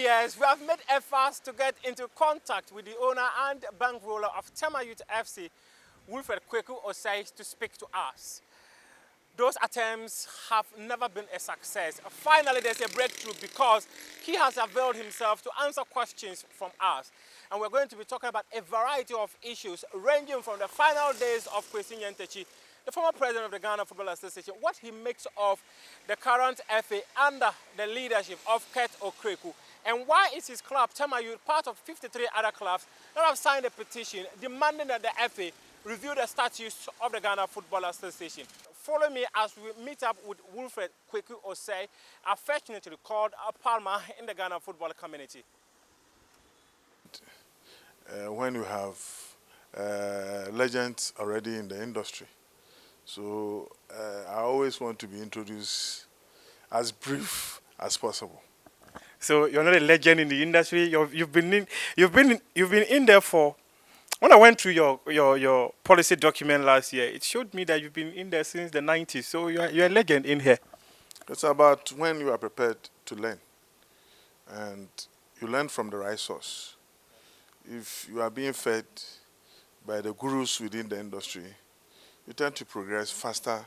years, we have made efforts to get into contact with the owner and bankroller of Tema Youth FC, Wilfred Kwaku Osei, to speak to us. Those attempts have never been a success. Finally, there's a breakthrough because he has availed himself to answer questions from us. And we're going to be talking about a variety of issues ranging from the final days of Kwesi Nyantakyi, the former president of the Ghana Football Association, what he makes of the current FA under the leadership of Kurt Okreku, and why is his club, Tema Youth, part of 53 other clubs that have signed a petition demanding that the FA review the statutes of the Ghana Football Association. Follow me as we meet up with Wilfred Kwaku Osei, affectionately called Palma in the Ghana football community. When you have legends already in the industry, so I always want to be introduced as brief as possible. So you're not a legend in the industry. You've been in there for. When I went through your policy document last year, it showed me that you've been in there since the 90s. So you're a legend in here. It's about when you are prepared to learn, and you learn from the right source. If you are being fed by the gurus within the industry, you tend to progress faster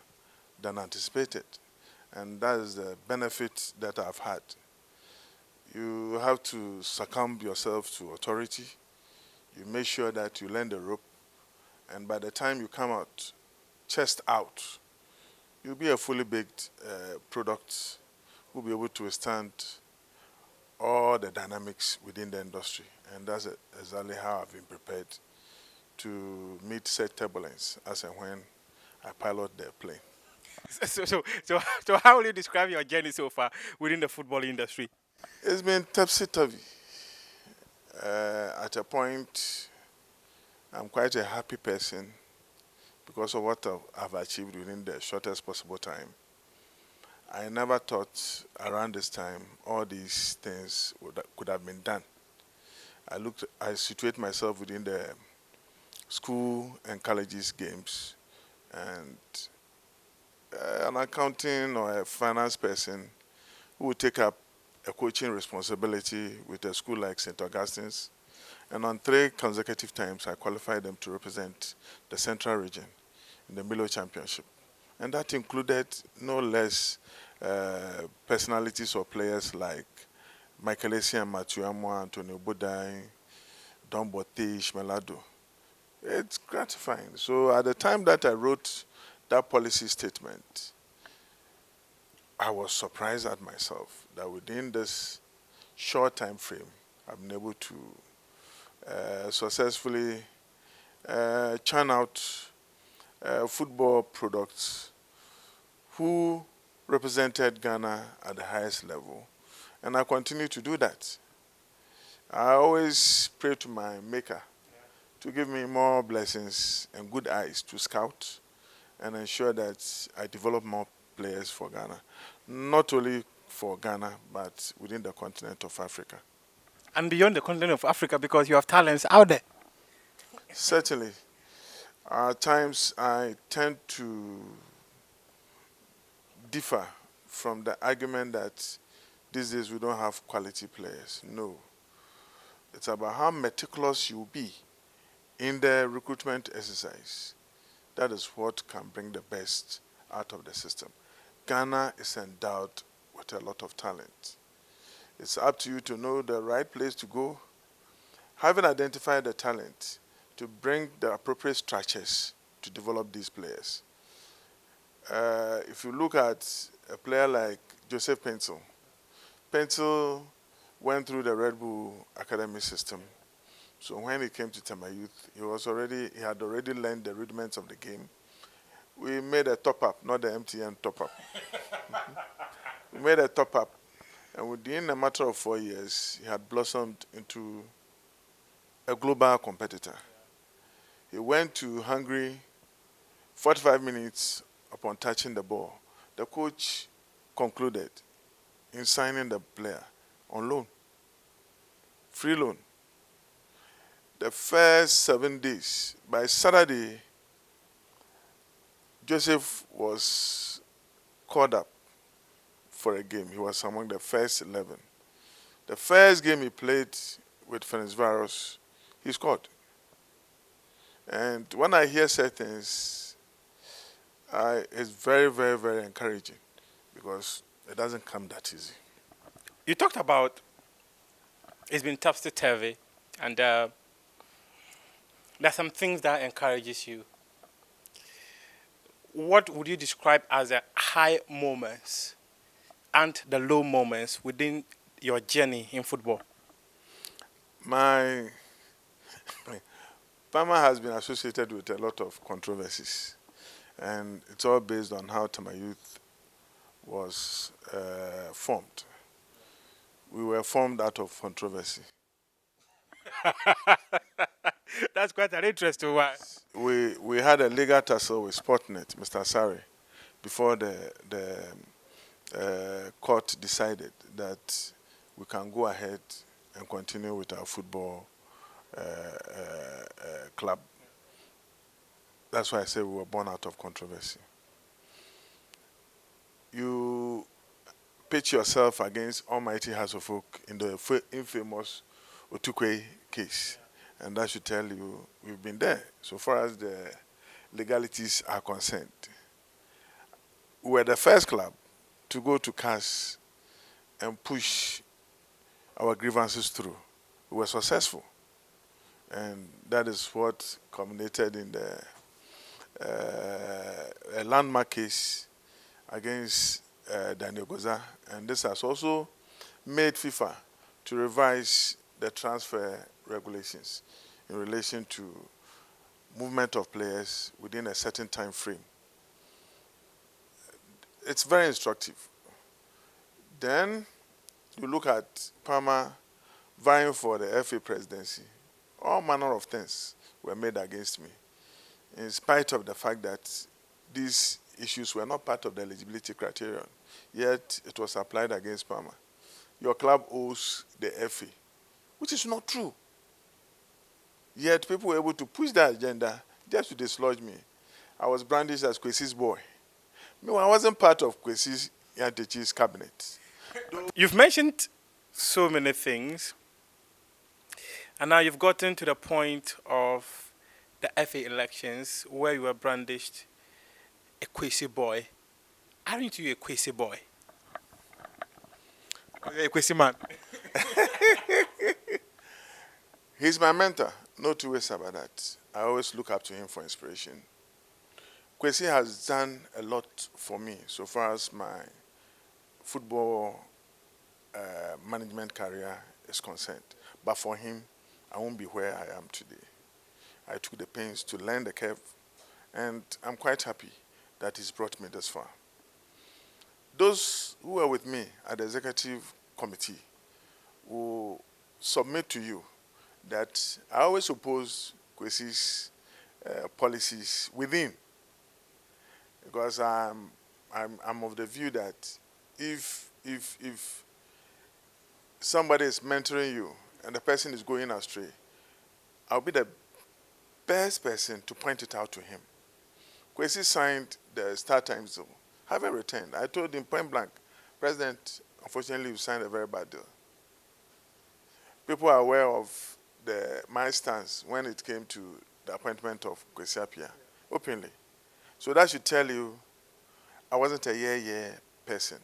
than anticipated. And that is the benefit that I've had. You have to succumb yourself to authority. You make sure that you learn the rope. And by the time you come out, chest out, you'll be a fully baked product who will be able to withstand all the dynamics within the industry. And that's exactly how I've been prepared to meet said turbulence as and when I pilot the plane. So how will you describe your journey so far within the football industry? It's been topsy-turvy. At a point, I'm quite a happy person because of what I've achieved within the shortest possible time. I never thought around this time all these things could have been done. I situate myself within the school and colleges games, and an accounting or a finance person who would take up a coaching responsibility with a school like St. Augustine's. And on 3 consecutive times, I qualified them to represent the Central Region in the Milo Championship. And that included no less personalities or players like Michael Essien, Matthew Amwa, Antonio Bodai, Don Bote, Ishmelado. It's gratifying. So at the time that I wrote that policy statement, I was surprised at myself that within this short time frame, I've been able to successfully churn out football products who represented Ghana at the highest level. And I continue to do that. I always pray to my maker to give me more blessings and good eyes to scout and ensure that I develop more players for Ghana. Not only for Ghana, but within the continent of Africa. And beyond the continent of Africa, because you have talents out there. Certainly. At times, I tend to differ from the argument that these days we don't have quality players. No. It's about how meticulous you be in the recruitment exercise. That is what can bring the best out of the system. Ghana is endowed with a lot of talent. It's up to you to know the right place to go, having identified the talent, to bring the appropriate structures to develop these players. If you look at a player like Joseph Pencil, Pencil went through the Red Bull academy system. So when he came to Tema Youth, he had already learned the rudiments of the game. We made a top-up, not the MTN top-up. We made a top-up, and within a matter of 4 years, he had blossomed into a global competitor. He went to Hungary, 45 minutes upon touching the ball. The coach concluded in signing the player on loan, free loan. The first 7 days, by Saturday, Joseph was called up for a game. He was among the first 11. The first game he played with Ferencváros, he scored. And when I hear certain things, it's very, very, very encouraging because it doesn't come that easy. You talked about it's been topsy-turvy, and there's some things that encourages you. What would you describe as the high moments and the low moments within your journey in football? My Parma has been associated with a lot of controversies, and it's all based on how Tama Youth was formed. We were formed out of controversy. That's quite an interesting one. We had a legal tussle with Sportnet, Mr. Sari, before the court decided that we can go ahead and continue with our football club. That's why I say we were born out of controversy. You pitch yourself against Almighty House of Folk in the infamous Otukwe case, and that should tell you we've been there. So far as the legalities are concerned, we were the first club to go to CAS and push our grievances through. We were successful, and that is what culminated in the a landmark case against Daniel Goza, and this has also made FIFA to revise the transfer regulations in relation to movement of players within a certain time frame. It's very instructive. Then you look at Parma vying for the FA presidency. All manner of things were made against me, in spite of the fact that these issues were not part of the eligibility criterion, yet it was applied against Parma. Your club owes the FA, which is not true. Yet people were able to push that agenda just to dislodge me. I was brandished as Kwesi's boy. No, I wasn't part of Kwesi Yantechi's cabinet. You've mentioned so many things, and now you've gotten to the point of the FA elections where you were brandished a Kwesi boy. Aren't you a Kwesi boy? A Kwesi man? He's my mentor. No two ways about that. I always look up to him for inspiration. Kwesi has done a lot for me so far as my football management career is concerned. But for him, I won't be where I am today. I took the pains to learn the curve, and I'm quite happy that he's brought me this far. Those who were with me at the executive committee will submit to you that I always oppose Kwesi's policies within, because I'm of the view that if somebody is mentoring you and the person is going astray, I'll be the best person to point it out to him. Kwesi signed the start times deal, haven't returned. I told him point blank, President, unfortunately you signed a very bad deal. People are aware of my stance when it came to the appointment of Kwesi Appiah, openly. So that should tell you I wasn't a yeah person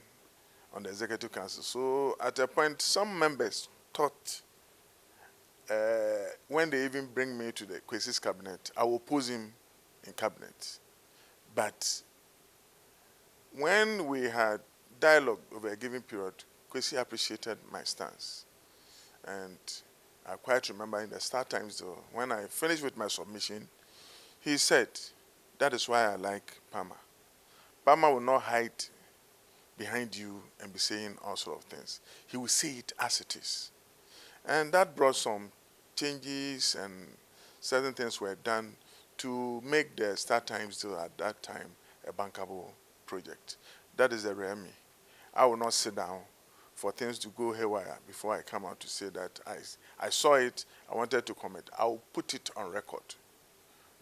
on the executive council. So at a point, some members thought when they even bring me to the Kwesi's cabinet, I will oppose him in cabinet. But when we had dialogue over a given period, Kwesi appreciated my stance. And I quite remember in the start times, though, when I finished with my submission, he said, that is why I like Parma. Parma will not hide behind you and be saying all sorts of things. He will say it as it is. And that brought some changes, and certain things were done to make the start times deal at that time a bankable project. That is the real me. I will not sit down for things to go haywire before I come out to say that I saw it, I wanted to comment. I will put it on record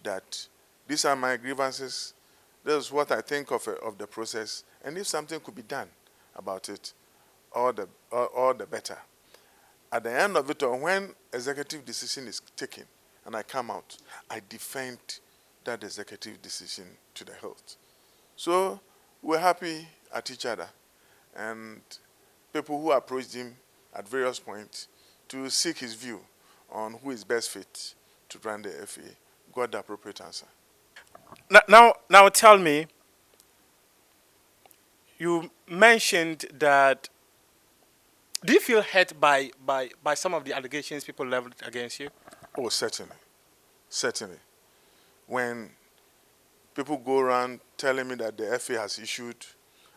that these are my grievances, this is what I think of the process, and if something could be done about it, all the better. At the end of it all, when executive decision is taken and I come out, I defend that executive decision to the hilt. So we're happy at each other, and people who approached him at various points to seek his view on who is best fit to run the FA got the appropriate answer. Now tell me, you mentioned that, do you feel hurt by some of the allegations people leveled against you? Oh, certainly. Certainly. When people go around telling me that the FA has issued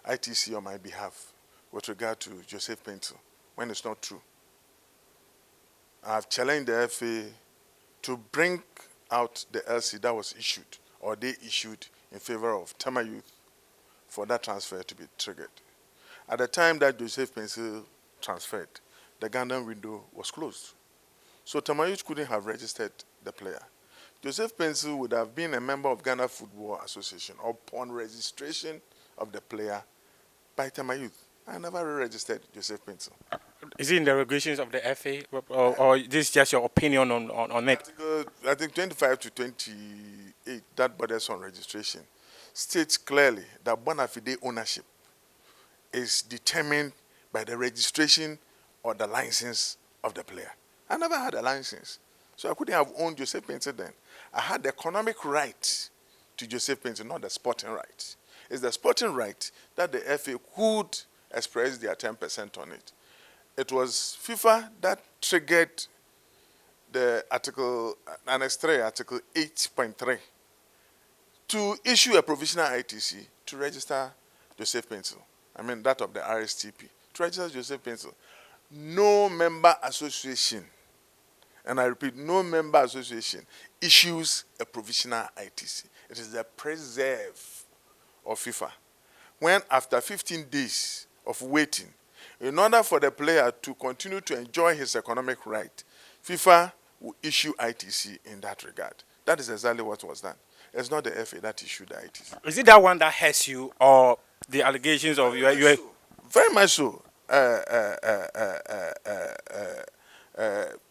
ITC on my behalf with regard to Joseph Pencil, when it's not true. I've challenged the FA to bring out the LC that was issued, or they issued, in favor of Tema Youth for that transfer to be triggered. At the time that Joseph Pencil transferred, the Ghanaian window was closed. So Tema Youth couldn't have registered the player. Joseph Pencil would have been a member of Ghana Football Association upon registration of the player by Tema Youth. I never registered Joseph Pencil. Is it in the regulations of the FA, or this is just your opinion on it? Article, I think 25 to 28, that borders on registration, states clearly that bona fide ownership is determined by the registration or the license of the player. I never had a license, so I couldn't have owned Joseph Pencil then. I had the economic right to Joseph Pencil, not the sporting right. It's the sporting right that the FA could express their 10% on it. It was FIFA that triggered the article, Annex 3, Article 8.3, to issue a provisional ITC to register Joseph Pencil. I mean, that of the RSTP. To register Joseph Pencil. No member association, and I repeat, no member association issues a provisional ITC. It is the preserve of FIFA. When after 15 days of waiting, in order for the player to continue to enjoy his economic right, FIFA will issue ITC in that regard. That is exactly what was done. It's not the FA that issued the ITC. Is it that one that hurts you, or the allegations of you? Very much so,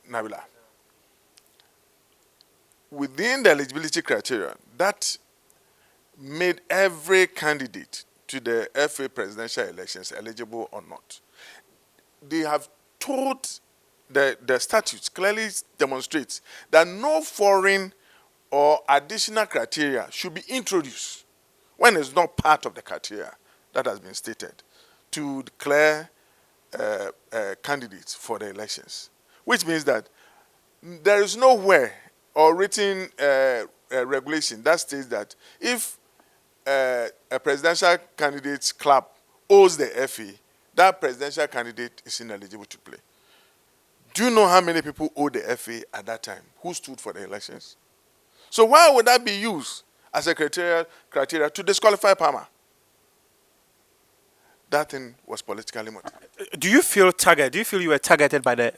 Nabila. Within the eligibility criteria, that made every candidate to the FA presidential elections eligible or not. They have told the statutes clearly demonstrates that no foreign or additional criteria should be introduced when it's not part of the criteria that has been stated to declare candidates for the elections. Which means that there is nowhere or written regulation that states that if a presidential candidate's club owes the FA, that presidential candidate is ineligible to play. Do you know how many people owe the FA at that time who stood for the elections? So why would that be used as a criteria to disqualify Palmer? That thing was politically motivated. Do you feel targeted? Do you feel you were targeted by the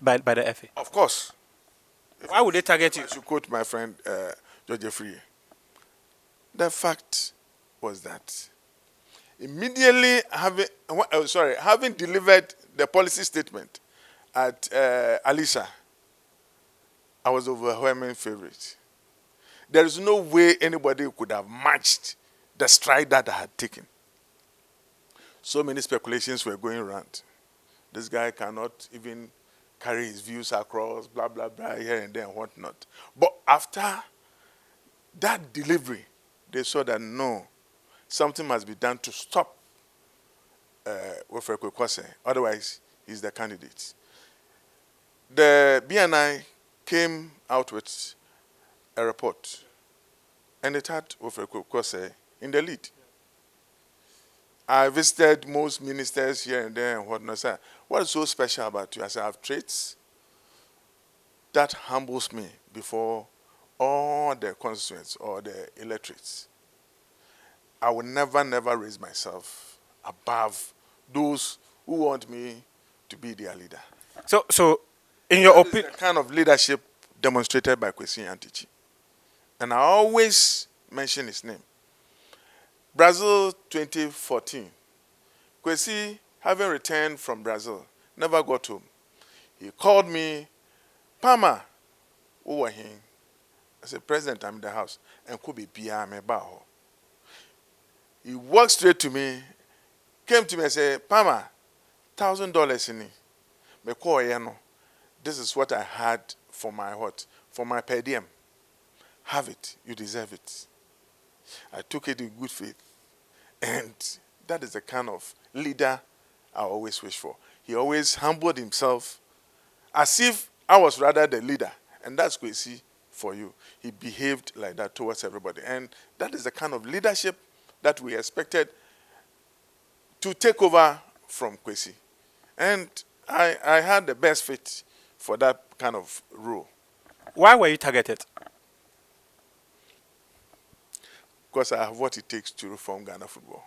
FA? Of course. Why would they target you? To quote my friend George Free, the fact was that immediately having delivered the policy statement at Alisa, I was overwhelming favorite. There is no way anybody could have matched the stride that I had taken. So many speculations were going around. This guy cannot even carry his views across, blah, blah, blah, here and there and whatnot. But after that delivery, they saw that no, something must be done to stop Wilfred Kwaku Osei. Otherwise, he's the candidate. The BNI came out with a report, and it had Wilfred Kwaku Osei in the lead. I visited most ministers here and there and whatnot. I said, what is so special about you? I said, I have traits that humbles me before all the constituents or the electorates. I will never raise myself above those who want me to be their leader. So in your opinion, the kind of leadership demonstrated by Kwesi Antichi. And I always mention his name. Brazil 2014. Kwesi, having returned from Brazil, never got home. He called me, Pama, who were him? I said, President, I'm in the house. And could be Pia me bao. He walked straight to me, came to me and said, Pama, $1,000 in it. Me call no. This is what I had for my what? For my per diem. Have it. You deserve it. I took it in good faith. And that is the kind of leader I always wish for. He always humbled himself as if I was rather the leader. And that's Kwesi for you. He behaved like that towards everybody. And that is the kind of leadership that we expected to take over from Kwesi. And I had the best fit for that kind of role. Why were you targeted? Because I have what it takes to reform Ghana football.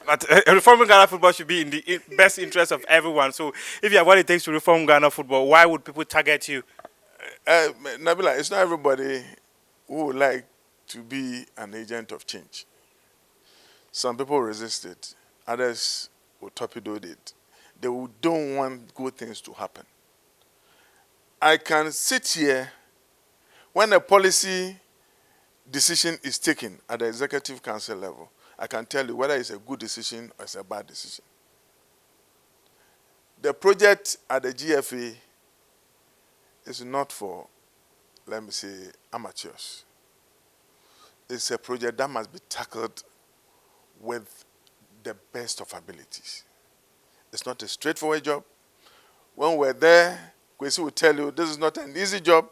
But reforming Ghana football should be in the best interest of everyone. So if you have what it takes to reform Ghana football, why would people target you? Nabila, it's not everybody who would like to be an agent of change. Some people resist it. Others will torpedo it. They don't want good things to happen. I can sit here when a policy decision is taken at the executive council level. I can tell you whether it's a good decision or it's a bad decision. The project at the GFA is not for, let me say, amateurs. It's a project that must be tackled with the best of abilities. It's not a straightforward job. When we're there, Kwesi will tell you this is not an easy job.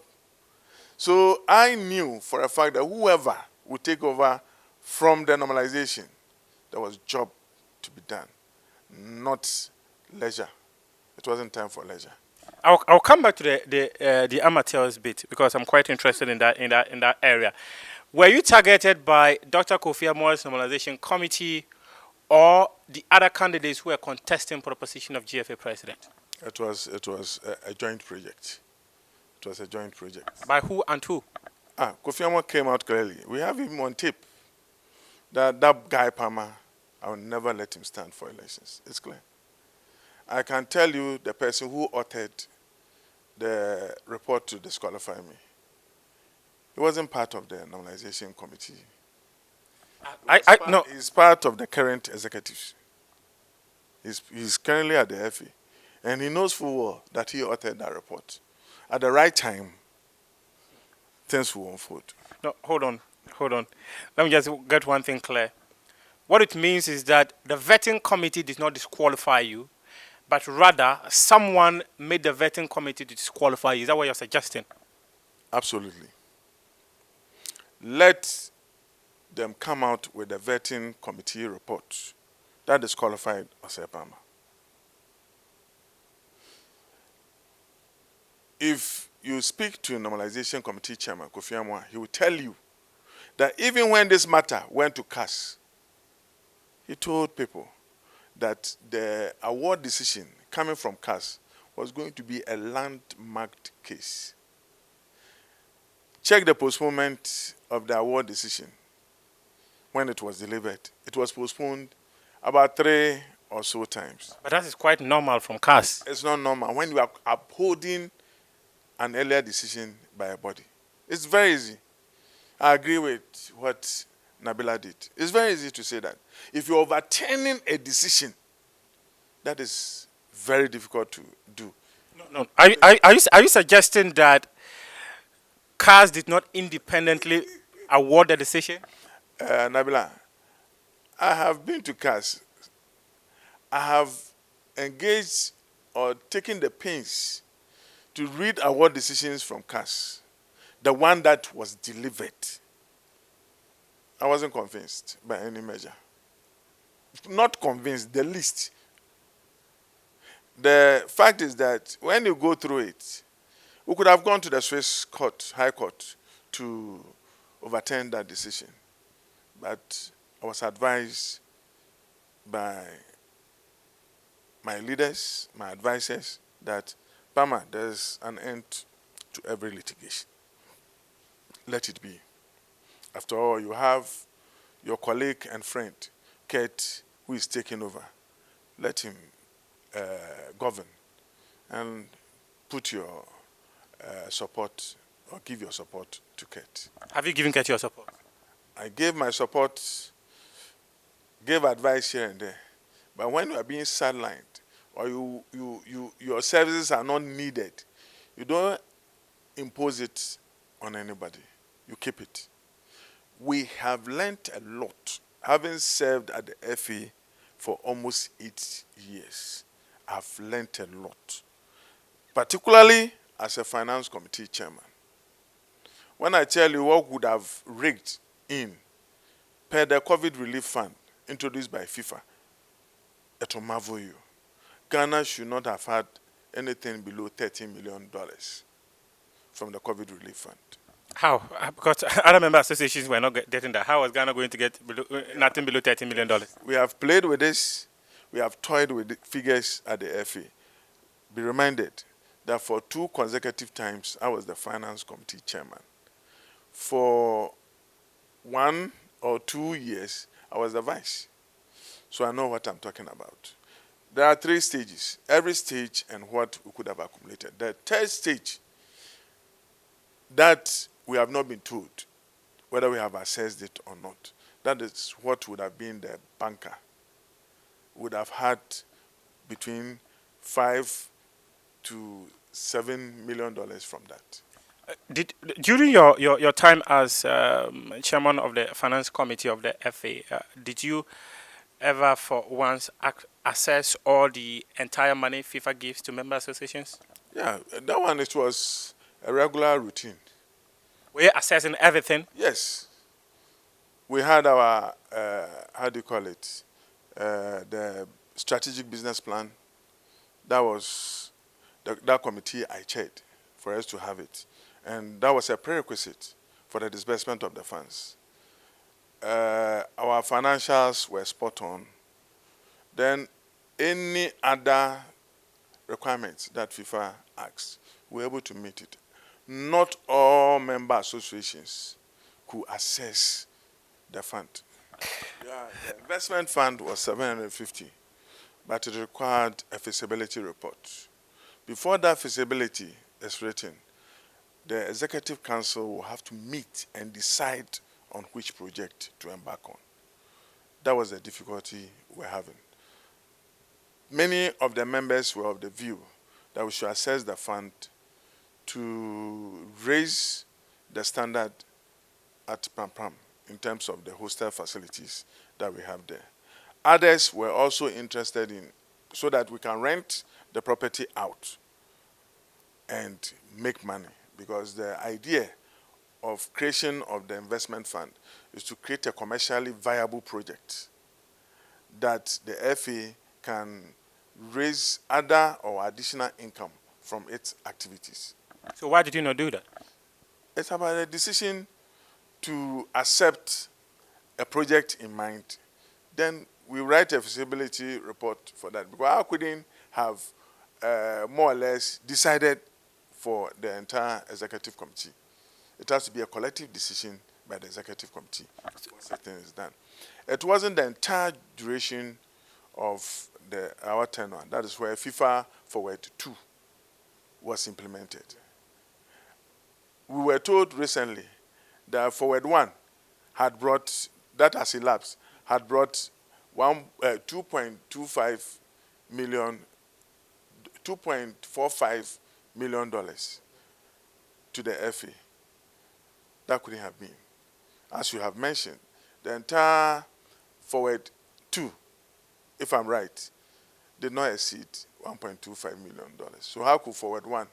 So I knew for a fact that whoever would take over from the normalization, there was job to be done, not leisure. It wasn't time for leisure. I'll come back to the amateurs bit because I'm quite interested in that area. Were you targeted by Dr. Kofi Amoah's normalization committee or the other candidates who were contesting for the position of GFA president? It was a joint project. It was a joint project. By who and who? Kofi Amoah came out clearly. We have him on tape. That guy Pama, I will never let him stand for elections. It's clear. I can tell you the person who authored the report to disqualify me. He wasn't part of the normalization committee. No. He's part of the current executives. He's currently at the FA. And he knows full well that he authored that report. At the right time, things will unfold. No, hold on. Let me just get one thing clear. What it means is that the vetting committee did not disqualify you, but rather someone made the vetting committee to disqualify you. Is that what you're suggesting? Absolutely. Let them come out with the vetting committee report that disqualified Osei Pama. If you speak to normalization committee chairman Kofi Amoah, he will tell you that even when this matter went to CAS, he told people that the award decision coming from CAS was going to be a landmarked case. Check the postponement of the award decision when it was delivered. It was postponed about 3 or so times. But that is quite normal from CAS. It's not normal when you are upholding an earlier decision by a body. It's very easy. I agree with what Nabila did. It's very easy to say that. If you're overturning a decision, that is very difficult to do. No. Are you suggesting that CAS did not independently award the decision? Nabila, I have been to CAS. I have engaged or taken the pains to read award decisions from CAS, the one that was delivered. I wasn't convinced by any measure. Not convinced, the least. The fact is that when you go through it, we could have gone to the Swiss court, High Court, to overturn that decision. But I was advised by my leaders, my advisors, that, Pama, there's an end to every litigation. Let it be. After all, you have your colleague and friend, Kurt, who is taking over. Let him govern. and put your support or give your support to Kurt. Have you given Kurt your support? I gave my support, gave advice here and there. But when you are being sidelined or your services are not needed, you don't impose it on anybody. You keep it. We have learnt a lot. Having served at the FA for almost 8 years, I've learnt a lot, particularly as a finance committee chairman. When I tell you what would have rigged in per the COVID relief fund introduced by FIFA, it will marvel you. Ghana should not have had anything below $13 million from the COVID relief fund. How? Because other member associations were not getting that. How was Ghana going to get nothing below $13 million? We have played with this. We have toyed with the figures at the FA. Be reminded that for 2 consecutive times, I was the finance committee chairman. For 1 or 2 years, I was the vice. So I know what I'm talking about. There are 3 stages. Every stage and what we could have accumulated. The third stage, that we have not been told whether we have assessed it or not. That is what would have been the banker. Would have had between $5 to $7 million from that. During your time as chairman of the finance committee of the FA, did you ever for once assess all the entire money FIFA gives to member associations? Yeah, that one, it was a regular routine. Were you assessing everything? Yes. We had our, how do you call it, the strategic business plan. That was that committee I chaired for us to have it. And that was a prerequisite for the disbursement of the funds. Our financials were spot on. Then any other requirements that FIFA asked, we were able to meet it. Not all member associations could access the fund. Yeah, the investment fund was 750, but it required a feasibility report. Before that feasibility is written, the Executive Council will have to meet and decide on which project to embark on. That was the difficulty we're having. Many of the members were of the view that we should assess the fund to raise the standard at Pram in terms of the hostel facilities that we have there. Others were also interested in so that we can rent the property out and make money, because the idea of creation of the investment fund is to create a commercially viable project that the FA can raise other or additional income from its activities. So why did you not do that? It's about a decision to accept a project in mind. Then we write a feasibility report for that, because I couldn't have more or less decided for the entire executive committee. It has to be a collective decision by the executive committee once the thing is done. It wasn't the entire duration of our tenure. That is where FIFA Forward 2 was implemented. We were told recently that Forward 1 had brought, that has elapsed, had brought $2.45 million to the FA. That couldn't have been. As you have mentioned, the entire Forward 2, if I'm right, did not exceed $1.25 million. So how could Forward 1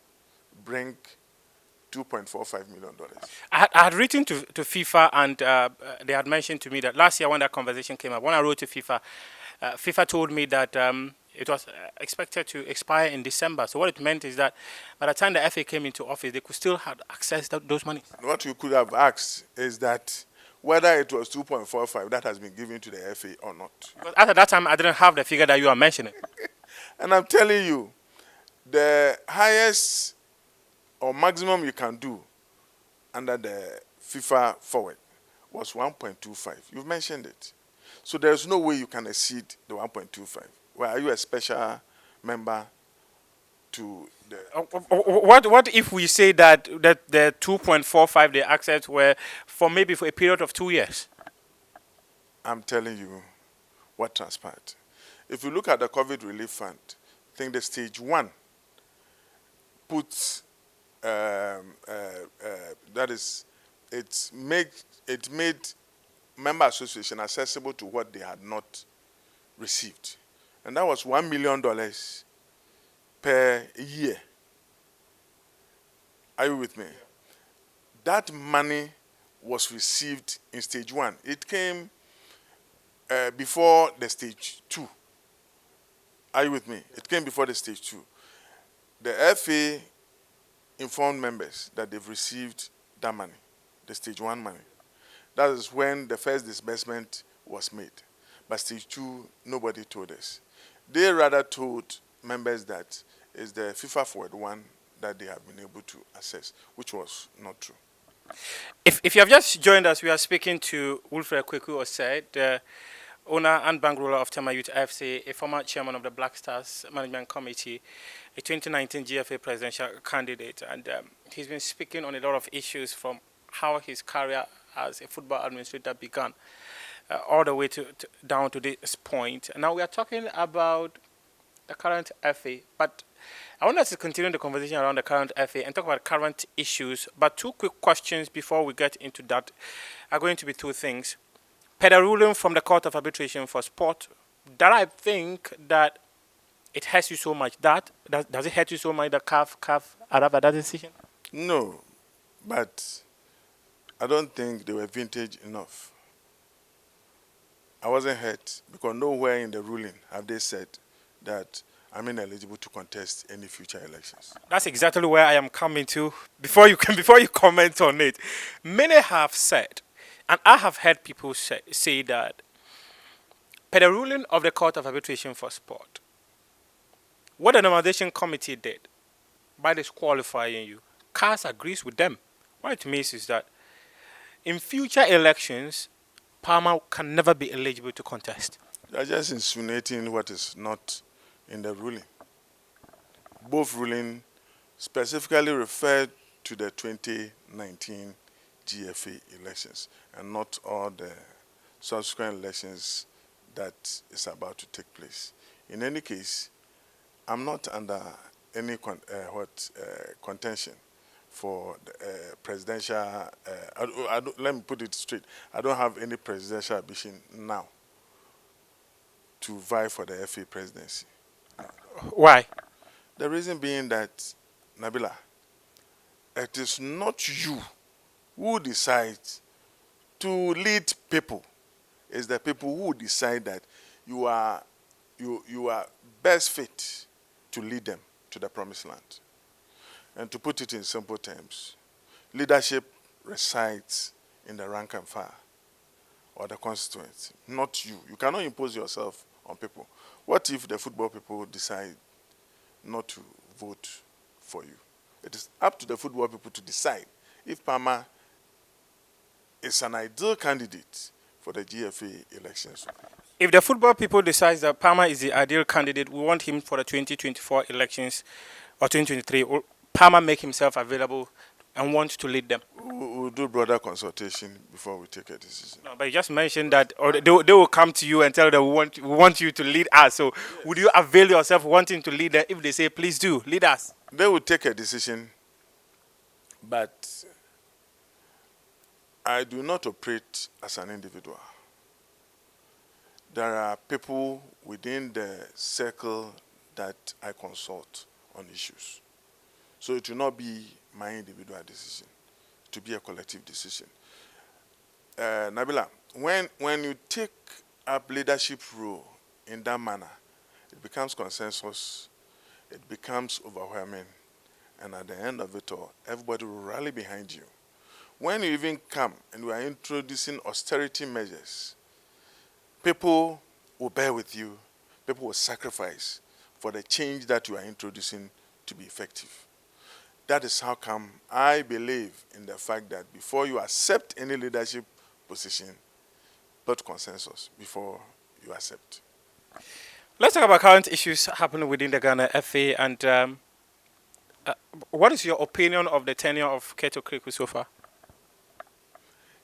bring $2.45 million? I had written to FIFA, and they had mentioned to me that last year when that conversation came up, when I wrote to FIFA, FIFA told me that it was expected to expire in December. So what it meant is that by the time the FA came into office, they could still have access to those monies. What you could have asked is that whether it was 2.45 that has been given to the FA or not. Because at that time, I didn't have the figure that you are mentioning. And I'm telling you, the highest or maximum you can do under the FIFA Forward was 1.25. You've mentioned it. So there's no way you can exceed the 1.25. Well, are you a special member to the. What if we say that the 2.45 they accept were for a period of 2 years? I'm telling you what transpired. If you look at the COVID relief fund, I think the stage one puts that is, it made member association accessible to what they had not received, and that was $1 million per year. Are you with me? That money was received in stage one. It came before the stage two. Are you with me? It came before the stage two. The FA informed members that they've received that money, the stage one money. That is when the first disbursement was made. But stage two, nobody told us. They rather told members that it's the FIFA Forward one that they have been able to access, which was not true. If you have just joined us, we are speaking to Wilfred Kwaku Osei, the owner and bankroller of Tema Youth FC, a former chairman of the Black Stars Management Committee, a 2019 GFA presidential candidate, and he's been speaking on a lot of issues from how his career as a football administrator began all the way down to this point. Now we are talking about the current FA, but I want us to continue the conversation around the current FA and talk about current issues. But two quick questions before we get into that are going to be two things. Per the ruling from the Court of Arbitration for Sport, that I think that it hurts you so much. Does it hurt you so much that CAF arrived at that decision? No, but I don't think they were vintage enough. I wasn't hurt because nowhere in the ruling have they said that I'm ineligible to contest any future elections. That's exactly where I am coming to. Before you comment on it, many have said, and I have heard people say that per the ruling of the Court of Arbitration for Sport, what the normalization committee did by disqualifying you, CAS agrees with them. What it means is that in future elections, Parma can never be eligible to contest. They're just insinuating what is not in the ruling. Both rulings specifically referred to the 2019 GFA elections and not all the subsequent elections that is about to take place. In any case, I'm not under any contention for the presidential. Let me put it straight. I don't have any presidential ambition now to vie for the FA presidency. Why? The reason being that, Nabila, it is not you who decides to lead people. It's the people who decide that you are best fit to lead them to the promised land. And to put it in simple terms, leadership resides in the rank and file or the constituents, not you. You cannot impose yourself on people. What if the football people decide not to vote for you? It is up to the football people to decide if Parma is an ideal candidate for the GFA elections. If the football people decide that Parma is the ideal candidate, we want him for the 2024 elections or 2023. Will Parma make himself available and want to lead them? We'll do broader consultation before we take a decision. No, but you just mentioned that, or they will come to you and tell them we want you to lead us. So would you avail yourself wanting to lead them if they say, please do, lead us? They will take a decision, but I do not operate as an individual. There are people within the circle that I consult on issues. So it will not be my individual decision, to be a collective decision. Nabila, when you take up leadership role in that manner, it becomes consensus, it becomes overwhelming, and at the end of it all, everybody will rally behind you. When you even come and we are introducing austerity measures, people will bear with you, people will sacrifice for the change that you are introducing to be effective. That is how come I believe in the fact that before you accept any leadership position, build consensus before you accept. Let's talk about current issues happening within the Ghana FA, and What is your opinion of the tenure of Keto Kriku so far?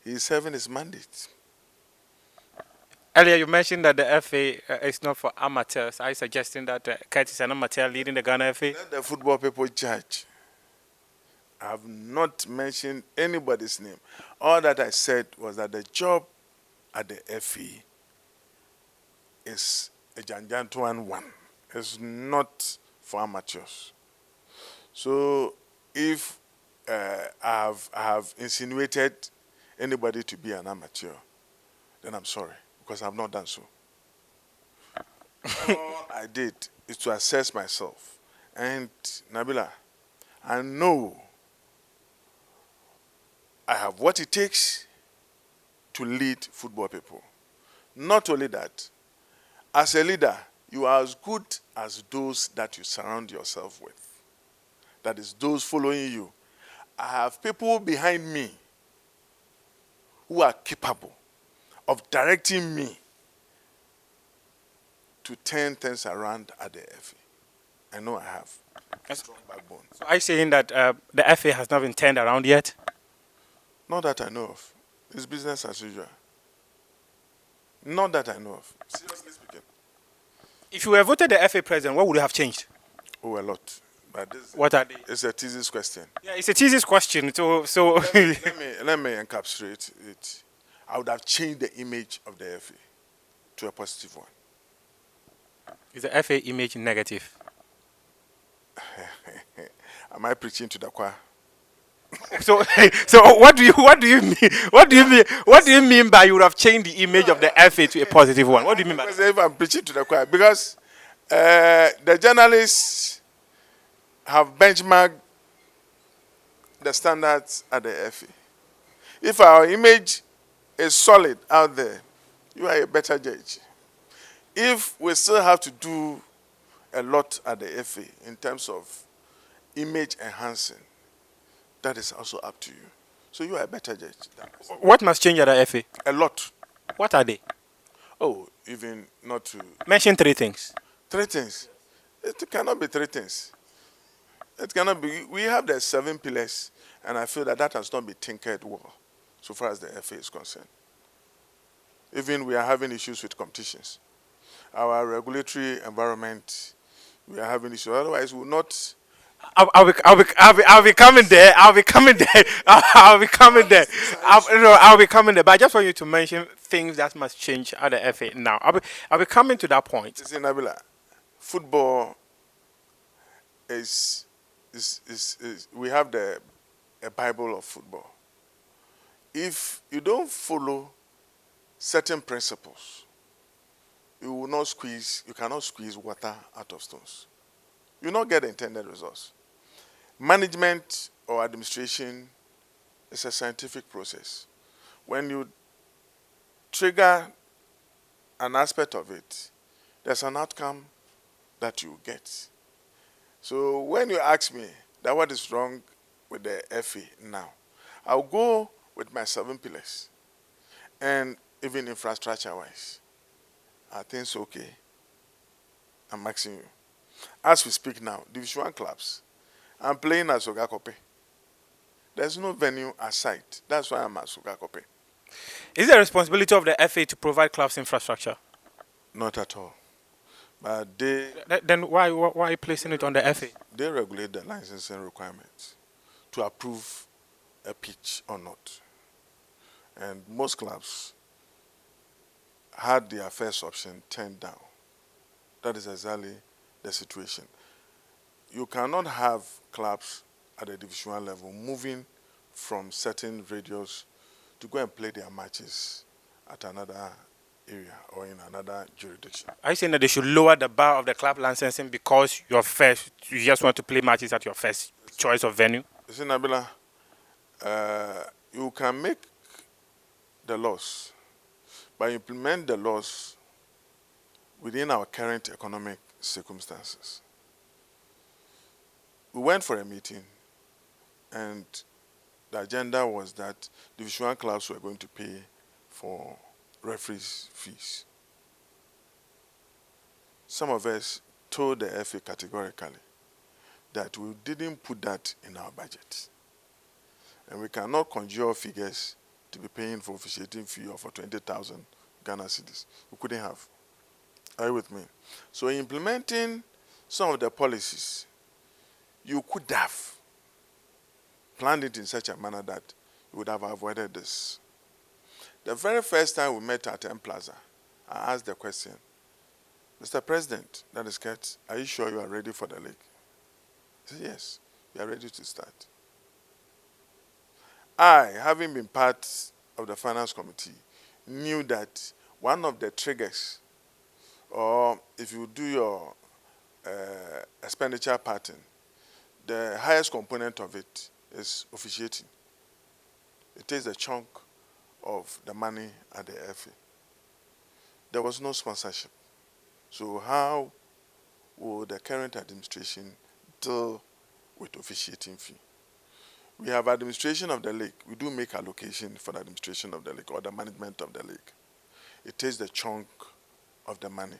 He's serving his mandate. Earlier, you mentioned that the FA is not for amateurs. Are you suggesting that Kurt is an amateur leading the Ghana FA? Let the football people judge. I have not mentioned anybody's name. All that I said was that the job at the FA is a Janjantuan one. It's not for amateurs. So if I have insinuated anybody to be an amateur, then I'm sorry, because I've not done so. All I did is to assess myself. And Nabila, I know I have what it takes to lead football people. Not only that, as a leader, you are as good as those that you surround yourself with. That is, those following you. I have people behind me who are capable of directing me to turn things around at the FA. I know I have a strong backbone. So are you saying that the FA has not been turned around yet? Not that I know of. It's business as usual. Not that I know of. Seriously speaking. If you were voted the FA president, what would you have changed? Oh, a lot. But this What are they? is a thesis question. Yeah, it's a thesis question. So Let me encapsulate it. I would have changed the image of the FA to a positive one. is the FA image negative? Am I preaching to the choir? So what do you mean? What do you mean by you would have changed the image of the FA to a positive one? What do you mean by Because if I'm preaching to the choir, because the journalists have benchmarked the standards at the FA. If our image is solid out there, you are a better judge. If we still have to do a lot at the FA in terms of image enhancing, that is also up to you. So you are a better judge. What must change at the FA? A lot. What are they? Oh, even not to... Mention 3 things. 3 things. It cannot be 3 things. It cannot be. We have the 7 pillars, and I feel that has not been tinkered well, so far as the FA is concerned. Even we are having issues with competitions. Our regulatory environment, we are having issues. Otherwise, we will not... I'll be coming there. I'll be coming there. I'll be coming there. I'll be coming there. But I just want you to mention things that must change at the FA now. I'll be coming to that point. You see, Nabila, football is we have a Bible of football. If you don't follow certain principles, you cannot squeeze water out of stones. You will not get the intended results. Management or administration is a scientific process. When you trigger an aspect of it, there's an outcome that you get. So when you ask me that what is wrong with the FA now, I'll go with my 7 pillars. And even infrastructure-wise, I think it's okay. I'm asking you. As we speak now, Division 1 clubs, I'm playing at Sogakope. There's no venue aside. That's why I'm at Sogakope. Is it the responsibility of the FA to provide clubs infrastructure? Not at all. But they... Then why are you placing it on the FA? They regulate the licensing requirements to approve a pitch or not. And most clubs had their first option turned down. That is exactly the situation. You cannot have clubs at the Division 1 level moving from certain radius to go and play their matches at another area or in another jurisdiction. Are you saying that they should lower the bar of the club licensing because you just want to play matches at your first choice of venue? You see, Nabila, you can make the laws, but implement the laws within our current economic circumstances. We went for a meeting, and the agenda was that Division 1 clubs were going to pay for referees' fees. Some of us told the FA categorically that we didn't put that in our budget. And we cannot conjure figures to be paying for officiating fee of 20,000 Ghana cedis. We couldn't have. Are you with me? So implementing some of the policies, you could have planned it in such a manner that you would have avoided this. The very first time we met at M Plaza, I asked the question, Mr. President, that is Kurt, are you sure you are ready for the league? He said, yes, we are ready to start. I, having been part of the finance committee, knew that one of the triggers, or if you do your expenditure pattern, the highest component of it is officiating. It takes a chunk of the money at the FA. There was no sponsorship. So how will the current administration deal with officiating fee? We have administration of the league. We do make allocation for the administration of the league or the management of the league. It takes the chunk of the money.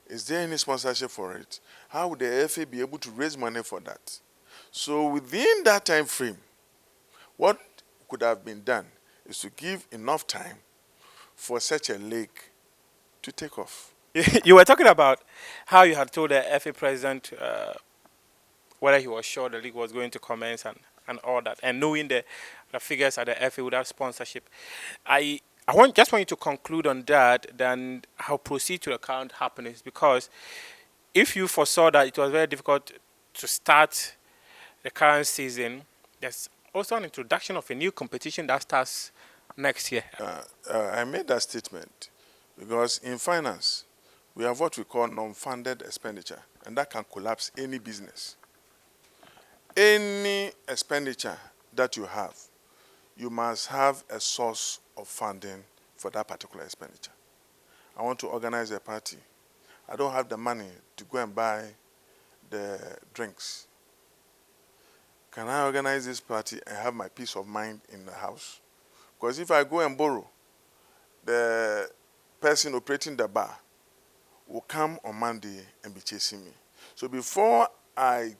Is there any sponsorship for it? How would the FA be able to raise money for that? So within that time frame, what could have been done is to give enough time for such a league to take off. You were talking about how you had told the FA president whether he was sure the league was going to commence and all that, and knowing the figures at the FA without sponsorship. I just want you to conclude on that, then I'll proceed to the current happenings, because if you foresaw that it was very difficult to start the current season, there's also an introduction of a new competition that starts next year. I made that statement because in finance, we have what we call non-funded expenditure, and that can collapse any business. Any expenditure that you have, you must have a source of funding for that particular expenditure. I want to organize a party. I don't have the money to go and buy the drinks. Can I organize this party and have my peace of mind in the house? Because if I go and borrow, the person operating the bar will come on Monday and be chasing me. So before I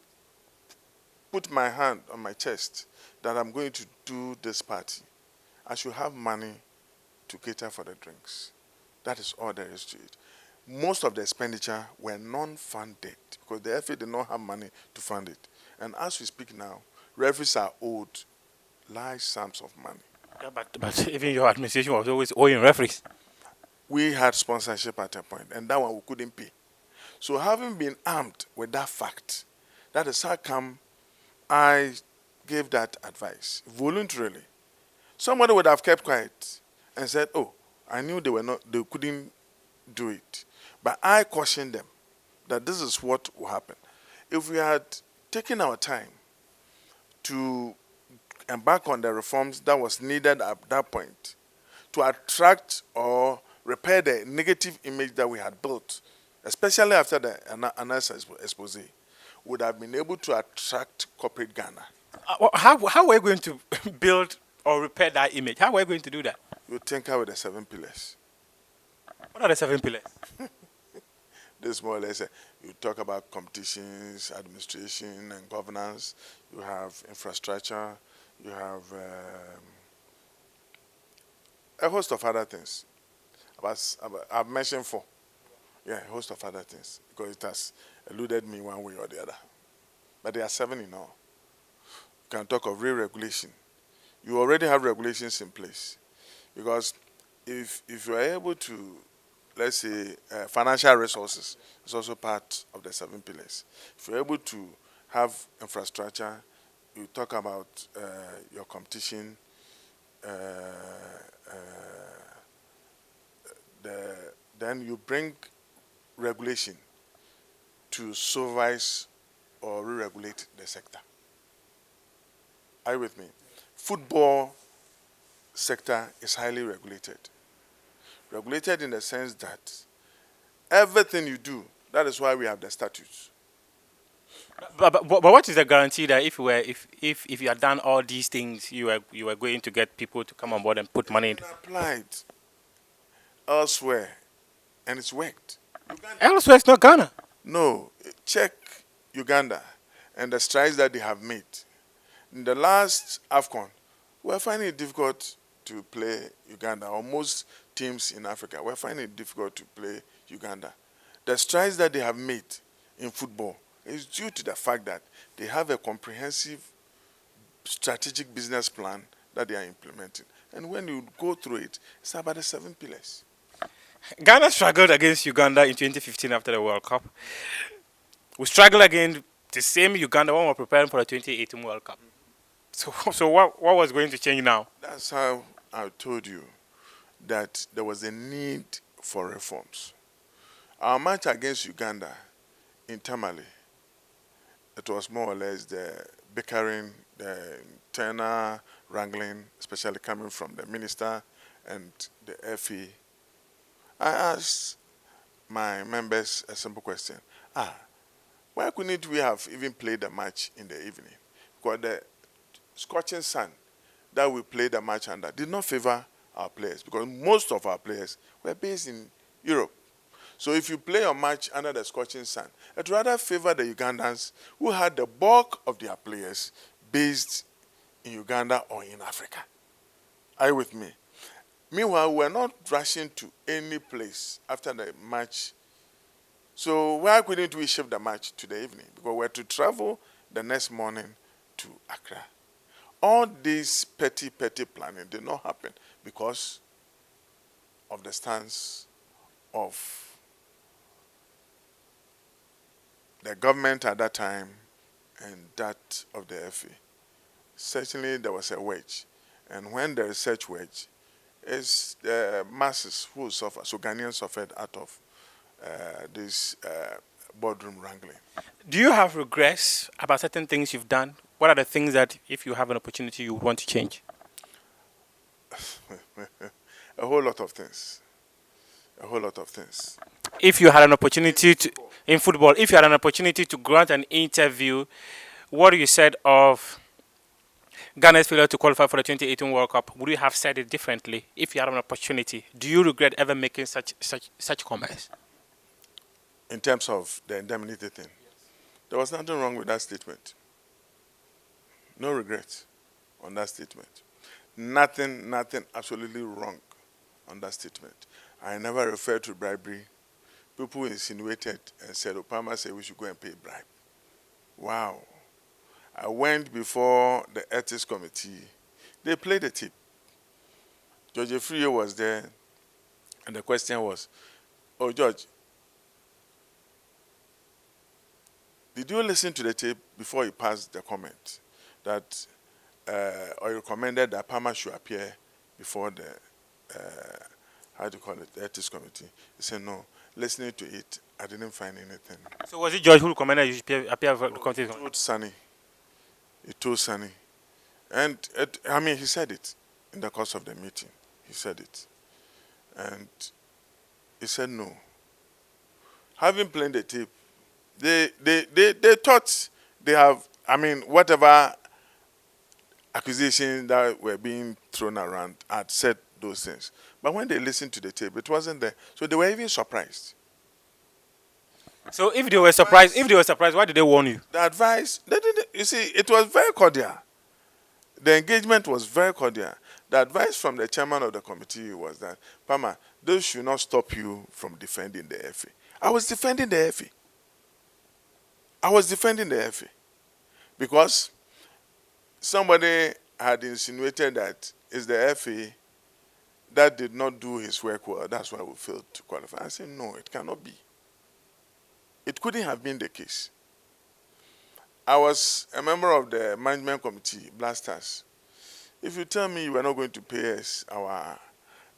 put my hand on my chest that I'm going to do this party, I should have money to cater for the drinks. That is all there is to it. Most of the expenditure were non-funded because the FA did not have money to fund it. And as we speak now, referees are owed large sums of money. Yeah, but even your administration was always owing referees. We had sponsorship at a point, and that one we couldn't pay. So having been armed with that fact, that is how come I gave that advice voluntarily. Somebody would have kept quiet and said, oh, I knew they couldn't do it. But I cautioned them that this is what will happen. If we had taken our time to embark on the reforms that was needed at that point to attract or repair the negative image that we had built, especially after the Anasa expose, would have been able to attract corporate Ghana. How are we going to build or repair that image? How are we going to do that? You tinker with the 7 pillars. What are the 7 pillars? This more or less, you talk about competitions, administration, and governance. You have infrastructure. You have a host of other things. I've mentioned 4. Yeah, a host of other things, because it has eluded me one way or the other. But there are 7 in all. You can talk of re-regulation. You already have regulations in place. Because if you are able to, let's say, financial resources is also part of the 7 pillars. If you're able to have infrastructure, you talk about your competition, then you bring regulation to supervise or re-regulate the sector. Are you with me? Football sector is highly regulated. Regulated in the sense that everything you do, that is why we have the statutes. But what is the guarantee that if you had done all these things, you were going to get people to come on board and put money into? Applied elsewhere, and it's worked. Elsewhere, it's not Ghana. No, check Uganda and the strides that they have made. In the last AFCON, we're finding it difficult to play Uganda, or most teams in Africa, we're finding it difficult to play Uganda. The strides that they have made in football is due to the fact that they have a comprehensive strategic business plan that they are implementing. And when you go through it, it's about the 7 pillars. Ghana struggled against Uganda in 2015 after the World Cup. We struggled against the same Uganda when we were preparing for the 2018 World Cup. So what was going to change now? That's how I told you that there was a need for reforms. Our match against Uganda in Tamale, it was more or less the bickering, the internal wrangling, especially coming from the minister and the FA. I asked my members a simple question. Why couldn't we have even played the match in the evening? Because the scorching sun that we played the match under did not favor our players, because most of our players were based in Europe. So if you play a match under the scorching sun, it rather favor the Ugandans who had the bulk of their players based in Uganda or in Africa. Are you with me? Meanwhile, we're not rushing to any place after the match. So why couldn't we shift the match to the evening? Because we're to travel the next morning to Accra. All this petty planning did not happen because of the stance of the government at that time and that of the FA. Certainly there was a wedge. And when there is such wedge, it's the masses who suffer. So Ghanaians suffered out of this boardroom wrangling. Do you have regrets about certain things you've done? What are the things that, if you have an opportunity, you would want to change? A whole lot of things. A whole lot of things. If you had an opportunity to, in football, if you had an opportunity to grant an interview, what you said of Ghana's failure to qualify for the 2018 World Cup, would you have said it differently if you had an opportunity? Do you regret ever making such comments? In terms of the indemnity thing, there was nothing wrong with that statement. No regret on that statement. Nothing absolutely wrong on that statement. I never referred to bribery. People insinuated and said, Obama said we should go and pay bribe. Wow. I went before the ethics committee. They played the tape. George Efrio was there, and the question was, oh, George, did you listen to the tape before you passed the comment that, or you recommended that Palmer should appear before the, how do you call it, the ethics committee? He said, no. Listening to it, I didn't find anything. So was it George who recommended you should appear for the committee? He told Sunny. He told Sunny. And, I mean, he said it in the course of the meeting. He said it. And he said no. Having played the tape, they thought they have, I mean, whatever accusations that were being thrown around had said those things. But when they listened to the tape, it wasn't there. So they were even surprised. So if they were surprised, why did they warn you? The advice, they didn't, you see, it was very cordial. The engagement was very cordial. The advice from the chairman of the committee was that, Palmer, those should not stop you from defending the FA. I was defending the FA. I was defending the FA. Because somebody had insinuated that it's the FA that did not do his work well. That's why we failed to qualify. I said, no, it cannot be. It couldn't have been the case. I was a member of the management committee, Blasters. If you tell me you are not going to pay us our,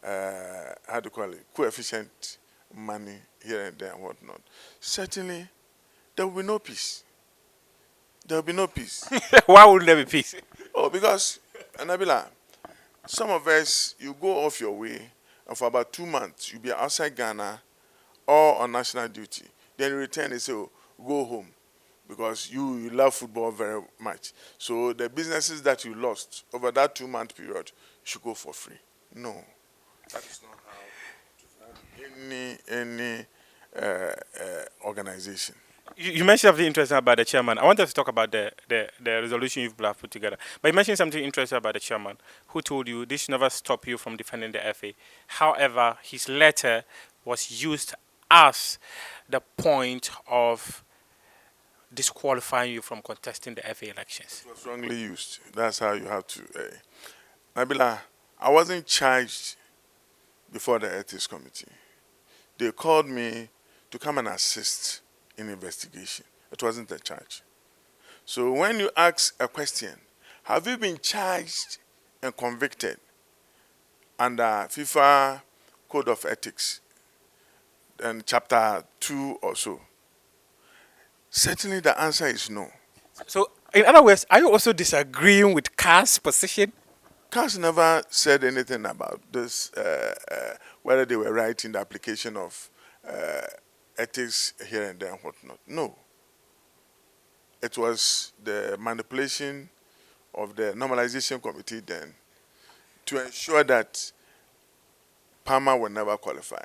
how do you call it, coefficient money here and there and whatnot, certainly there will be no peace. There will be no peace. Why wouldn't there be peace? Oh, because, Nabila, some of us, you go off your way, and for about 2 months, you'll be outside Ghana or on national duty. Then you return and say, oh, go home, because you love football very much. So the businesses that you lost over that 2-month period should go for free. No, that is not how to run any organization. You mentioned something interesting about the chairman. I wanted to talk about the resolution you've put together. But you mentioned something interesting about the chairman who told you this should never stop you from defending the FA. However, his letter was used as the point of disqualifying you from contesting the FA elections. It was wrongly used. That's how you have to. Nabila, I wasn't charged before the ethics committee. They called me to come and assist in investigation. It wasn't a charge. So when you ask a question, have you been charged and convicted under FIFA Code of Ethics and Chapter 2 or so? Certainly the answer is no. So, in other words, are you also disagreeing with CAS's position? CAS never said anything about this, whether they were right in the application of ethics here and there and whatnot. No. It was the manipulation of the normalization committee then to ensure that Palmer will never qualify.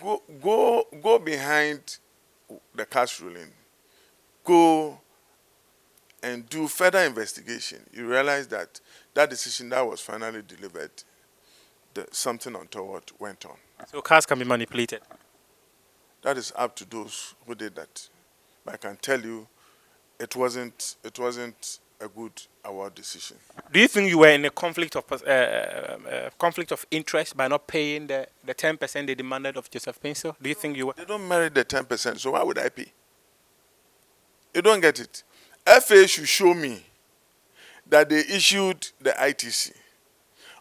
Go behind the CAS ruling. Go and do further investigation. You realize that that decision that was finally delivered, something untoward went on. So CAS can be manipulated. That is up to those who did that. But I can tell you, it wasn't a good award decision. Do you think you were in a conflict of interest by not paying the 10% they demanded of Joseph Pencil? Do you think you were? They don't merit the 10%, so why would I pay? You don't get it. FA should show me that they issued the ITC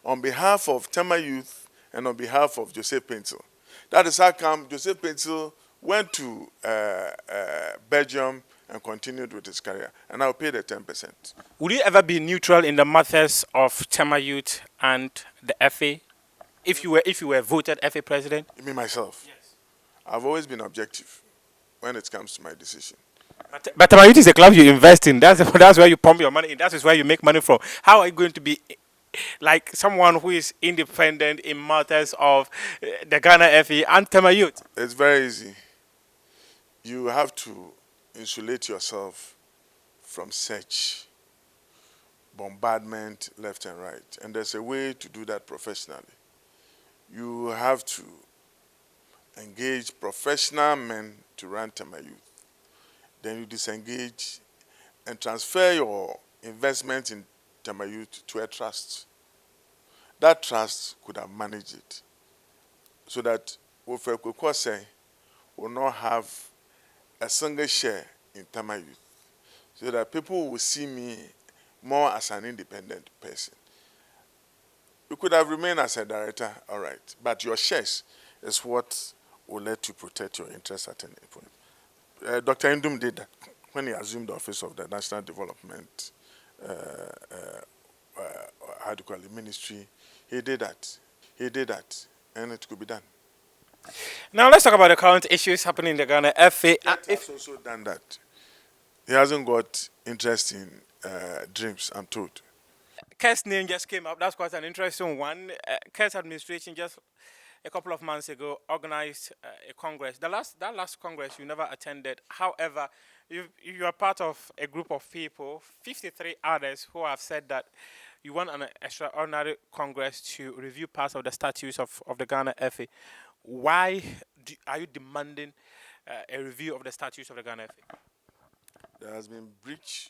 on behalf of Tema Youth and on behalf of Joseph Pencil. That is how come Joseph Pencil went to Belgium and continued with his career, and I'll pay the 10%. Would you ever be neutral in the matters of Tema Youth and the FA if you were voted FA president? You mean myself? Yes. I've always been objective when it comes to my decision. But Tema Youth is a club you invest in. That's where you pump your money in. That is where you make money from. How are you going to be like someone who is independent in matters of the Ghana FA and Tema Youth? It's very easy. You have to insulate yourself from such bombardment left and right. And there's a way to do that professionally. You have to engage professional men to run Tema Youth. Then you disengage and transfer your investment in Tema Youth to a trust. That trust could have managed it so that Wilfred Kwaku Osei will not have a single share in Tema Youth, so that people will see me more as an independent person. You could have remained as a director, all right, but your shares is what will let you protect your interests at any point. Dr. Ndum did that when he assumed the office of the National Development, how do you call it, ministry. He did that, and it could be done. Now let's talk about the current issues happening in the Ghana FA. He's also done that. He hasn't got interest in dreams, I'm told. Kerr's name just came up. That's quite an interesting one. Kerr's administration just a couple of months ago organized a congress. That last congress you never attended. However, you are part of a group of people, 53 others, who have said that you want an extraordinary congress to review parts of the statutes of the Ghana FA. Why are you demanding a review of the statutes of the Ghana FA? There has been breach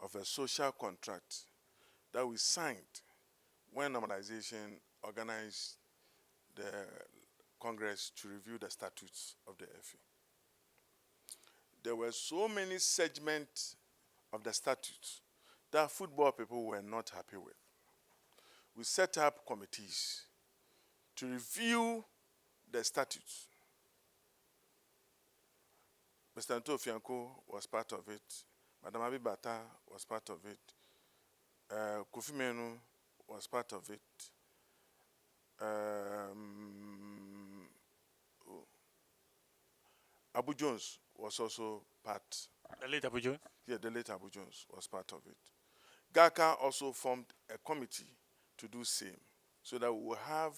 of a social contract that we signed when normalization organized the Congress to review the statutes of the FA. There were so many segments of the statutes that football people were not happy with. We set up committees to review the statutes. Mr. Anto Fianco was part of it. Madam Abibata was part of it. Kofi Menu was part of it. Abu Jones was also part. The late Abu Jones? Yeah, the late Abu Jones was part of it. GACA also formed a committee to do same, so that we will have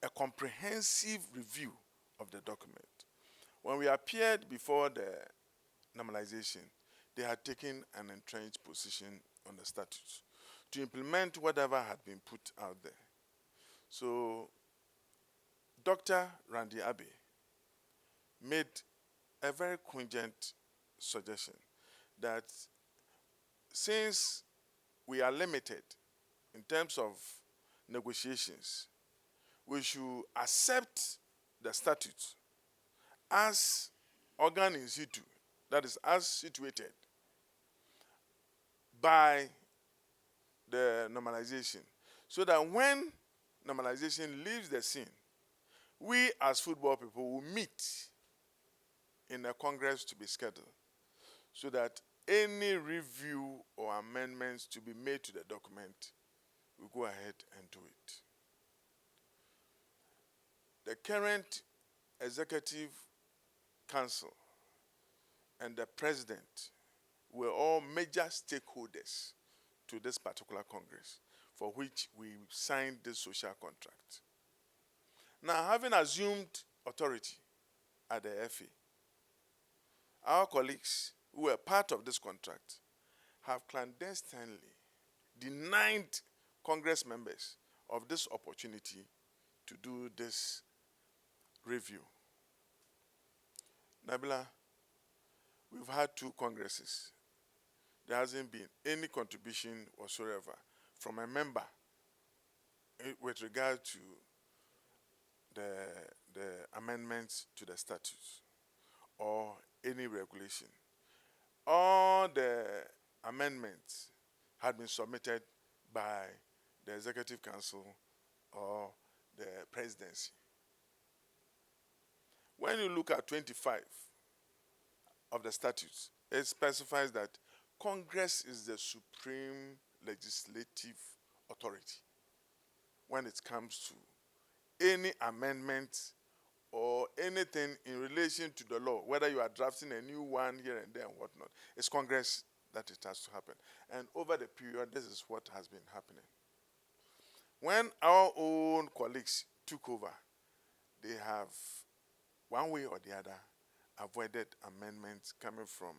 a comprehensive review of the document. When we appeared before the normalization, they had taken an entrenched position on the statutes to implement whatever had been put out there. So Dr. Randy Abbey made a very cogent suggestion that since we are limited in terms of negotiations, we should accept the statute as organ in situ, that is, as situated by the normalization, so that when normalization leaves the scene, we as football people will meet in a congress to be scheduled, so that any review or amendments to be made to the document, we go ahead and do it. The current executive council and the president were all major stakeholders to this particular congress, for which we signed this social contract. Now, having assumed authority at the FA, our colleagues who were part of this contract have clandestinely denied Congress members of this opportunity to do this review. Nabila, we've had 2 congresses. There hasn't been any contribution whatsoever from a member with regard to the amendments to the statutes or any regulation. All the amendments had been submitted by the Executive Council or the presidency. When you look at 25 of the statutes, it specifies that Congress is the supreme legislative authority when it comes to any amendment or anything in relation to the law, whether you are drafting a new one here and there and whatnot. It's Congress that it has to happen. And over the period, this is what has been happening. When our own colleagues took over, they have, one way or the other, avoided amendments coming from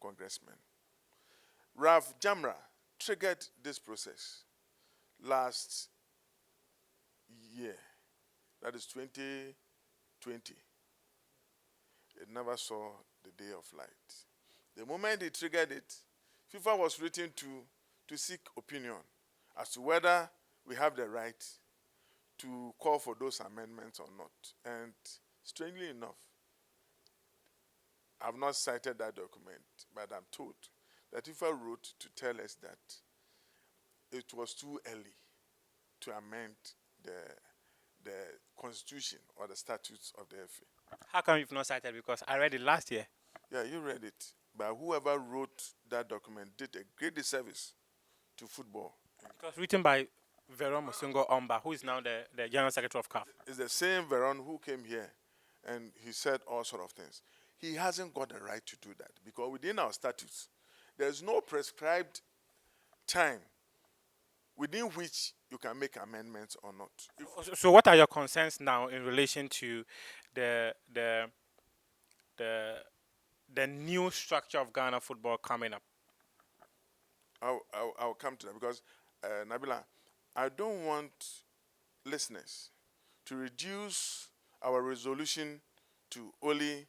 congressmen. Ralph Jamra triggered this process last year, that is 2020. It never saw the day of light. The moment he triggered it, FIFA was written to seek opinion as to whether we have the right to call for those amendments or not. And strangely enough, I've not cited that document, but I'm told that FIFA wrote to tell us that it was too early to amend the constitution or the statutes of the FA. How come you've not cited? Because I read it last year. Yeah, you read it. But whoever wrote that document did a great disservice to football. It was written by Veron Musungo Omba, who is now the General Secretary of CAF. It's the same Veron who came here and he said all sort of things. He hasn't got the right to do that because within our statutes, there's no prescribed time within which you can make amendments or not. So what are your concerns now in relation to the new structure of Ghana football coming up? I'll come to that because, Nabila, I don't want listeners to reduce our resolution to only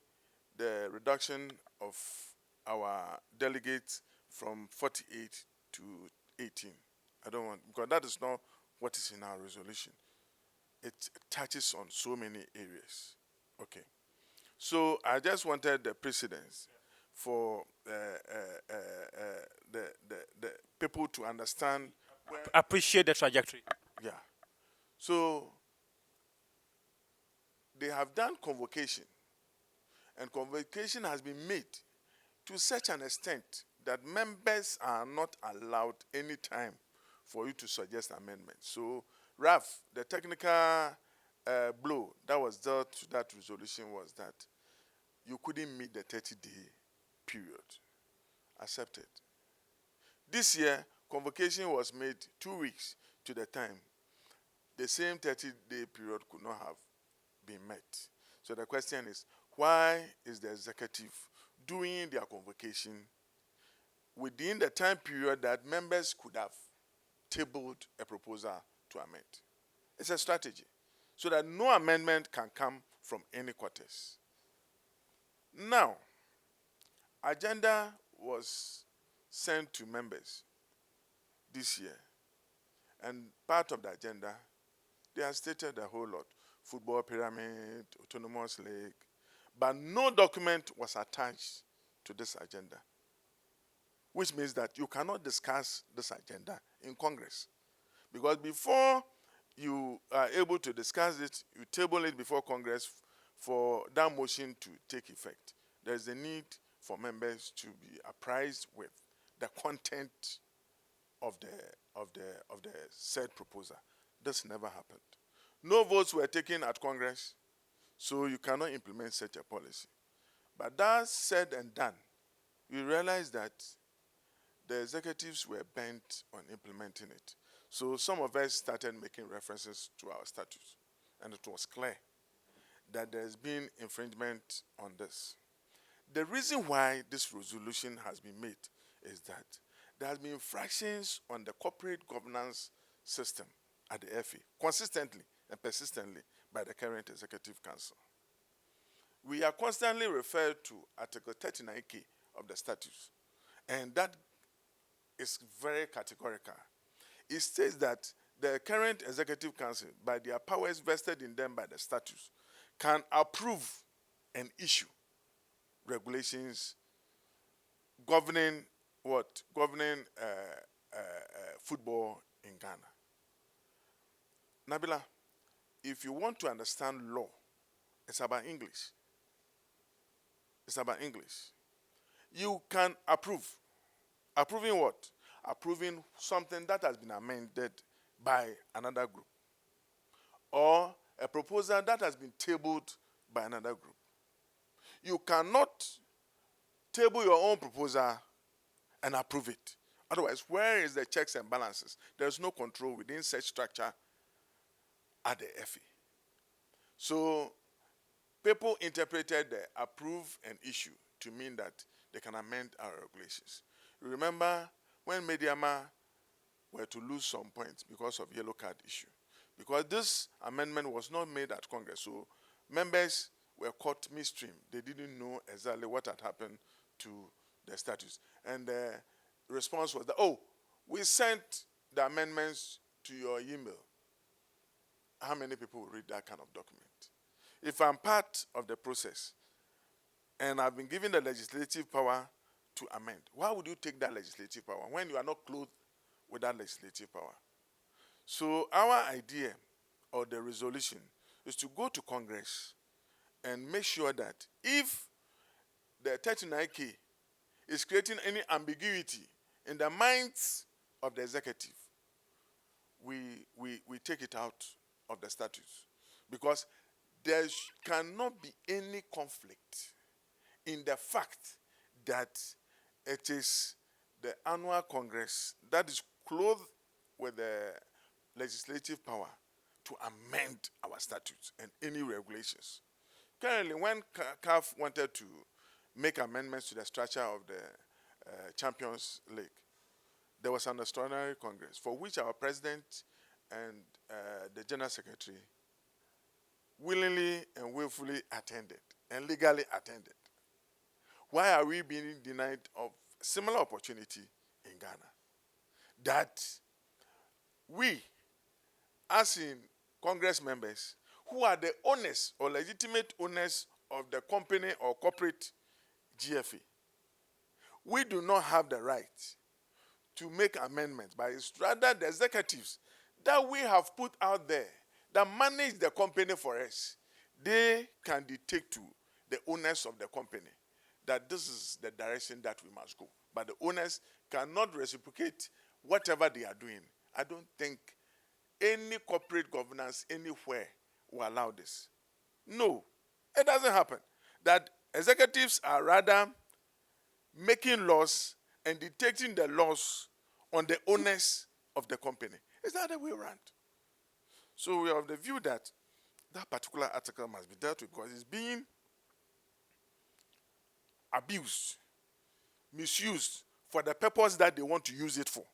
the reduction of our delegates from 48 to 18. I don't want, because that is not what is in our resolution. It touches on so many areas. Okay. So I just wanted the precedence for the people to understand. Appreciate the trajectory. Yeah. So they have done convocation, and convocation has been made to such an extent that members are not allowed any time for you to suggest amendments. So, Raf, the technical blow that was dealt to that resolution was that you couldn't meet the 30-day period. Accepted. This year, convocation was made 2 weeks to the time. The same 30-day period could not have been met. So the question is, why is the executive doing their convocation within the time period that members could have tabled a proposal to amend? It's a strategy so that no amendment can come from any quarters. Now, agenda was sent to members this year, and part of the agenda, they have stated a whole lot. Football pyramid, autonomous league, but no document was attached to this agenda, which means that you cannot discuss this agenda in Congress. Because before you are able to discuss it, you table it before Congress for that motion to take effect. There's a need for members to be apprised with the content of the said proposal. This never happened. No votes were taken at Congress, so you cannot implement such a policy. But that said and done, we realized that the executives were bent on implementing it. So some of us started making references to our statutes, and it was clear that there has been infringement on this. The reason why this resolution has been made is that there has been infractions on the corporate governance system at the FA, consistently and persistently by the current Executive Council. We are constantly referred to Article 39K of the statutes, and that is very categorical. It states that the current Executive Council, by their powers vested in them by the statutes, can approve and issue regulations governing what? Governing football in Ghana. Nabila, if you want to understand law, it's about English. It's about English. You can approve. Approving what? Approving something that has been amended by another group, or a proposal that has been tabled by another group. You cannot table your own proposal and approve it. Otherwise, where is the checks and balances? There's no control within such structure at the FA. So people interpreted the approve and issue to mean that they can amend our regulations. You remember when Mediama were to lose some points because of yellow card issue, because this amendment was not made at Congress, so members were caught midstream. They didn't know exactly what had happened to the statutes. And the response was that, oh, we sent the amendments to your email. How many people will read that kind of document? If I'm part of the process and I've been given the legislative power to amend, why would you take that legislative power when you are not clothed with that legislative power? So our idea or the resolution is to go to Congress and make sure that if the 39K is creating any ambiguity in the minds of the executive, we take it out of the statutes. Because there cannot be any conflict in the fact that it is the annual Congress that is clothed with the legislative power to amend our statutes and any regulations. Currently, when CAF wanted to make amendments to the structure of the Champions League, there was an extraordinary Congress for which our president and the General Secretary willingly and willfully attended and legally attended. Why are we being denied of similar opportunity in Ghana? That we, as in Congress members, who are the owners or legitimate owners of the company or corporate GFA, we do not have the right to make amendments, but it's rather the executives that we have put out there that manage the company for us. They can dictate to the owners of the company that this is the direction that we must go. But the owners cannot reciprocate whatever they are doing. I don't think any corporate governance anywhere will allow this. No, it doesn't happen. That executives are rather making laws and dictating the laws on the owners of the company. It's the other way around. So we are of the view that that particular article must be dealt with because it's being abused, misused for the purpose that they want to use it for.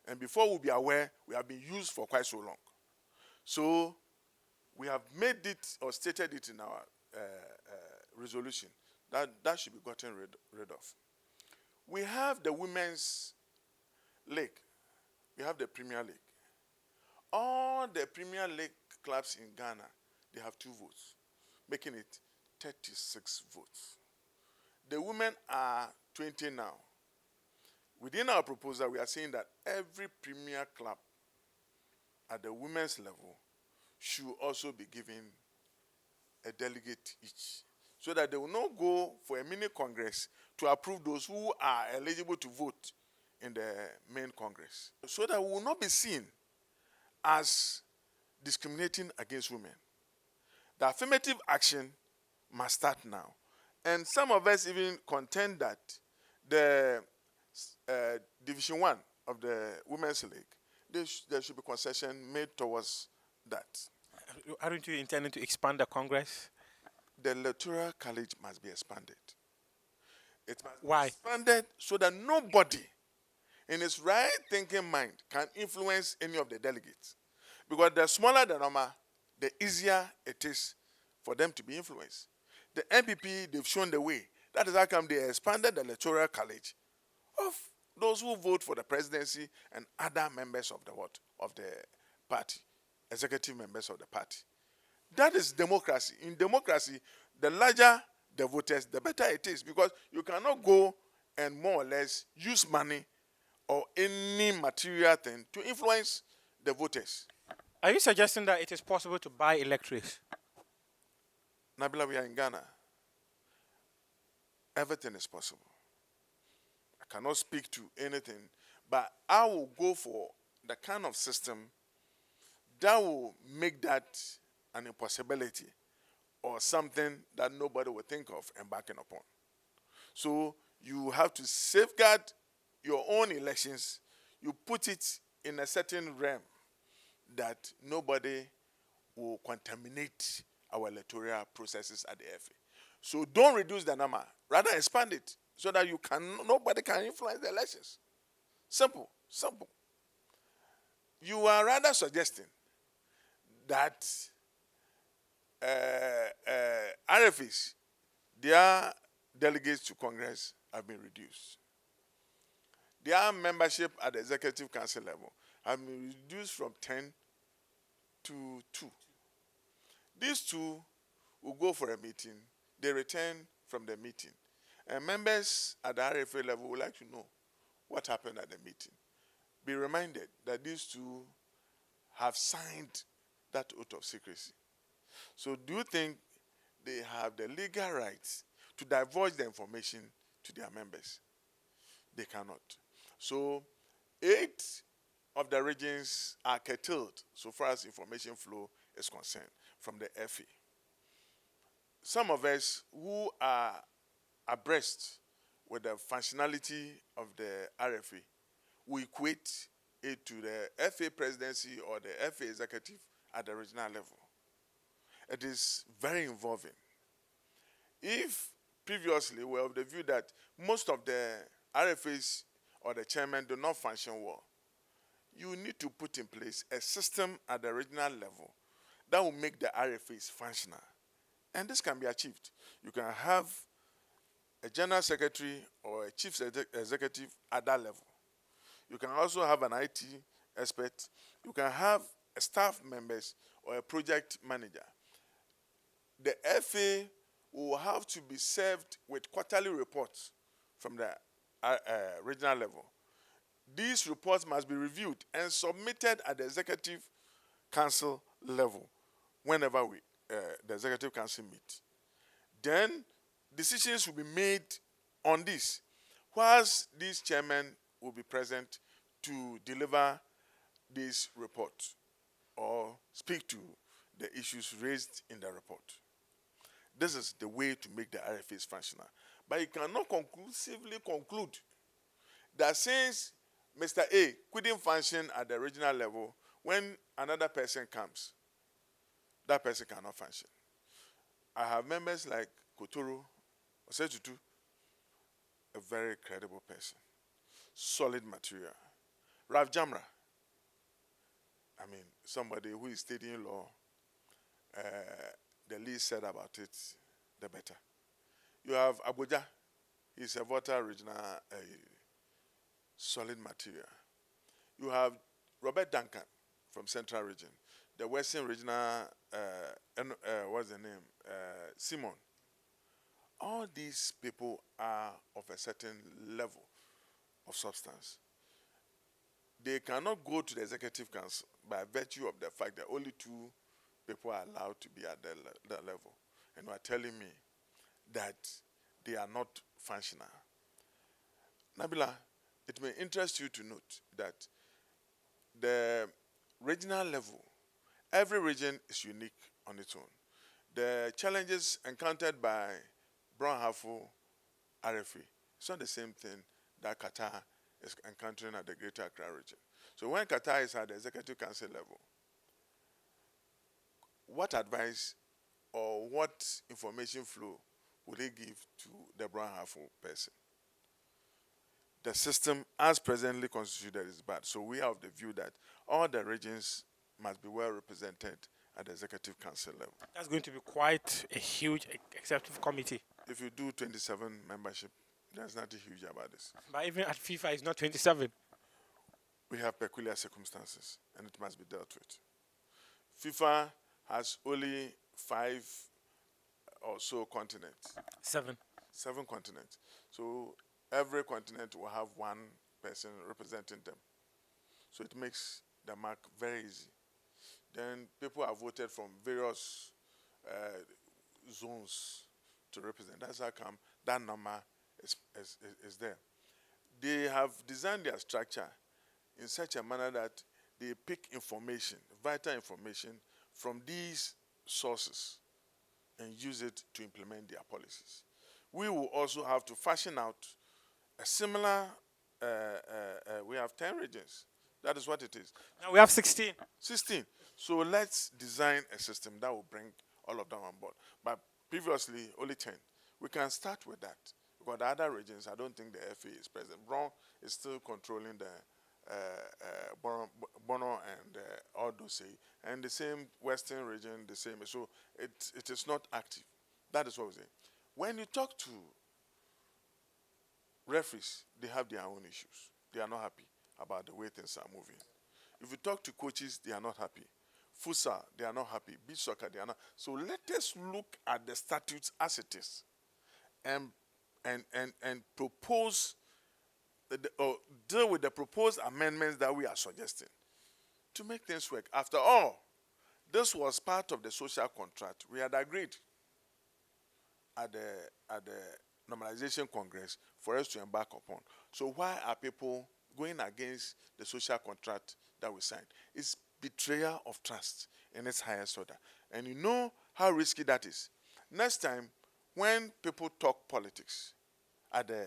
And before we be aware, we have been used for quite so long. So we have made it or stated it in our resolution that should be gotten rid of. We have the Women's League. We have the Premier League. All the Premier League clubs in Ghana, they have 2 votes, making it 36 votes. The women are 20 now. Within our proposal, we are saying that every Premier club at the women's level should also be given a delegate each, so that they will not go for a mini congress to approve those who are eligible to vote in the main congress, so that we will not be seen as discriminating against women. The affirmative action must start now. And some of us even contend that the Division 1 of the Women's League, there should be concession made towards that. Aren't you intending to expand the Congress? The electoral college must be expanded. It must Why? be expanded so that nobody in his right thinking mind can influence any of the delegates. Because the smaller the number, the easier it is for them to be influenced. The NPP, they've shown the way. That is how come they expanded the electoral college of those who vote for the presidency and other members of the what? Of the party, executive members of the party. That is democracy. In democracy, the larger the voters, the better it is, because you cannot go and more or less use money or any material thing to influence the voters. Are you suggesting that it is possible to buy electorates? Nabila, we are in Ghana. Everything is possible. I cannot speak to anything, but I will go for the kind of system that will make that an impossibility or something that nobody will think of embarking upon. So you have to safeguard your own elections. You put it in a certain realm that nobody will contaminate our electoral processes at the FA. So don't reduce the number, rather expand it so that nobody can influence the elections. Simple, simple. You are rather suggesting that RFs, their delegates to Congress have been reduced. Their membership at the Executive Council level have been reduced from 10 to 2. These 2 will go for a meeting. They return from the meeting. And members at the RFA level would like to know what happened at the meeting. Be reminded that these 2 have signed that oath of secrecy. So do you think they have the legal rights to divulge the information to their members? They cannot. So 8 of the regions are curtailed so far as information flow is concerned from the FA. Some of us who are abreast with the functionality of the RFA, we equate it to the FA presidency or the FA executive at the regional level. It is very involving. If previously we were of the view that most of the RFAs or the chairman do not function well, you need to put in place a system at the regional level that will make the RFAs functional. And this can be achieved. You can have a general secretary or a chief executive at that level. You can also have an IT expert. You can have a staff members or a project manager. The FA will have to be served with quarterly reports from the regional level. These reports must be reviewed and submitted at the Executive Council level whenever the Executive Council meet. Then decisions will be made on this, whilst these chairmen will be present to deliver this report or speak to the issues raised in the report. This is the way to make the RFAs functional. But you cannot conclusively conclude that since Mr. A couldn't function at the regional level, when another person comes, that person cannot function. I have members like Kotoro, Osetutu, a very credible person, solid material. Rav Jamra, I mean, somebody who is studying law, the least said about it, the better. You have Abuja, he's a Volta regional solid material. You have Robert Duncan from Central Region, the Western Regional, what's the name? Simon. All these people are of a certain level of substance. They cannot go to the Executive Council by virtue of the fact that only 2 people are allowed to be at that level. And you are telling me that they are not functional. Nabila, it may interest you to note that the regional level, every region is unique on its own. The challenges encountered by Brown Hafo RFA, it's not the same thing that Qatar is encountering at the Greater Accra region. So when Qatar is at the Executive Council level, what advice or what information flow would they give to the Brown Hafo person? The system as presently constituted is bad. So we are of the view that all the regions must be well represented at the Executive Council level. That's going to be quite a huge executive committee. If you do 27 membership, there's nothing huge about this. But even at FIFA, it's not 27. We have peculiar circumstances, and it must be dealt with. FIFA has only 5 or so continents. 7. 7 continents. So every continent will have 1 person representing them. So it makes the mark very easy. Then people are voted from various zones to represent. That's how come that number is there. They have designed their structure in such a manner that they pick information, vital information, from these sources and use it to implement their policies. We will also have to fashion out a similar, we have 10 regions. That is what it is. Now we have 16. 16. So let's design a system that will bring all of them on board. But previously, only 10. We can start with that. Because the other regions, I don't think the FA is present. Brown is still controlling the Bono and Odosei. And the same Western region, the same. So it is not active. That is what we're saying. When you talk to referees, they have their own issues. They are not happy about the way things are moving. If you talk to coaches, they are not happy. Futsal, they are not happy. Beach soccer, they are not. So let us look at the statutes as it is and propose or deal with the proposed amendments that we are suggesting to make things work. After all, this was part of the social contract we had agreed at the Normalization Congress for us to embark upon. So why are people going against the social contract that we signed? It's betrayal of trust in its highest order. And you know how risky that is. Next time, when people talk politics at the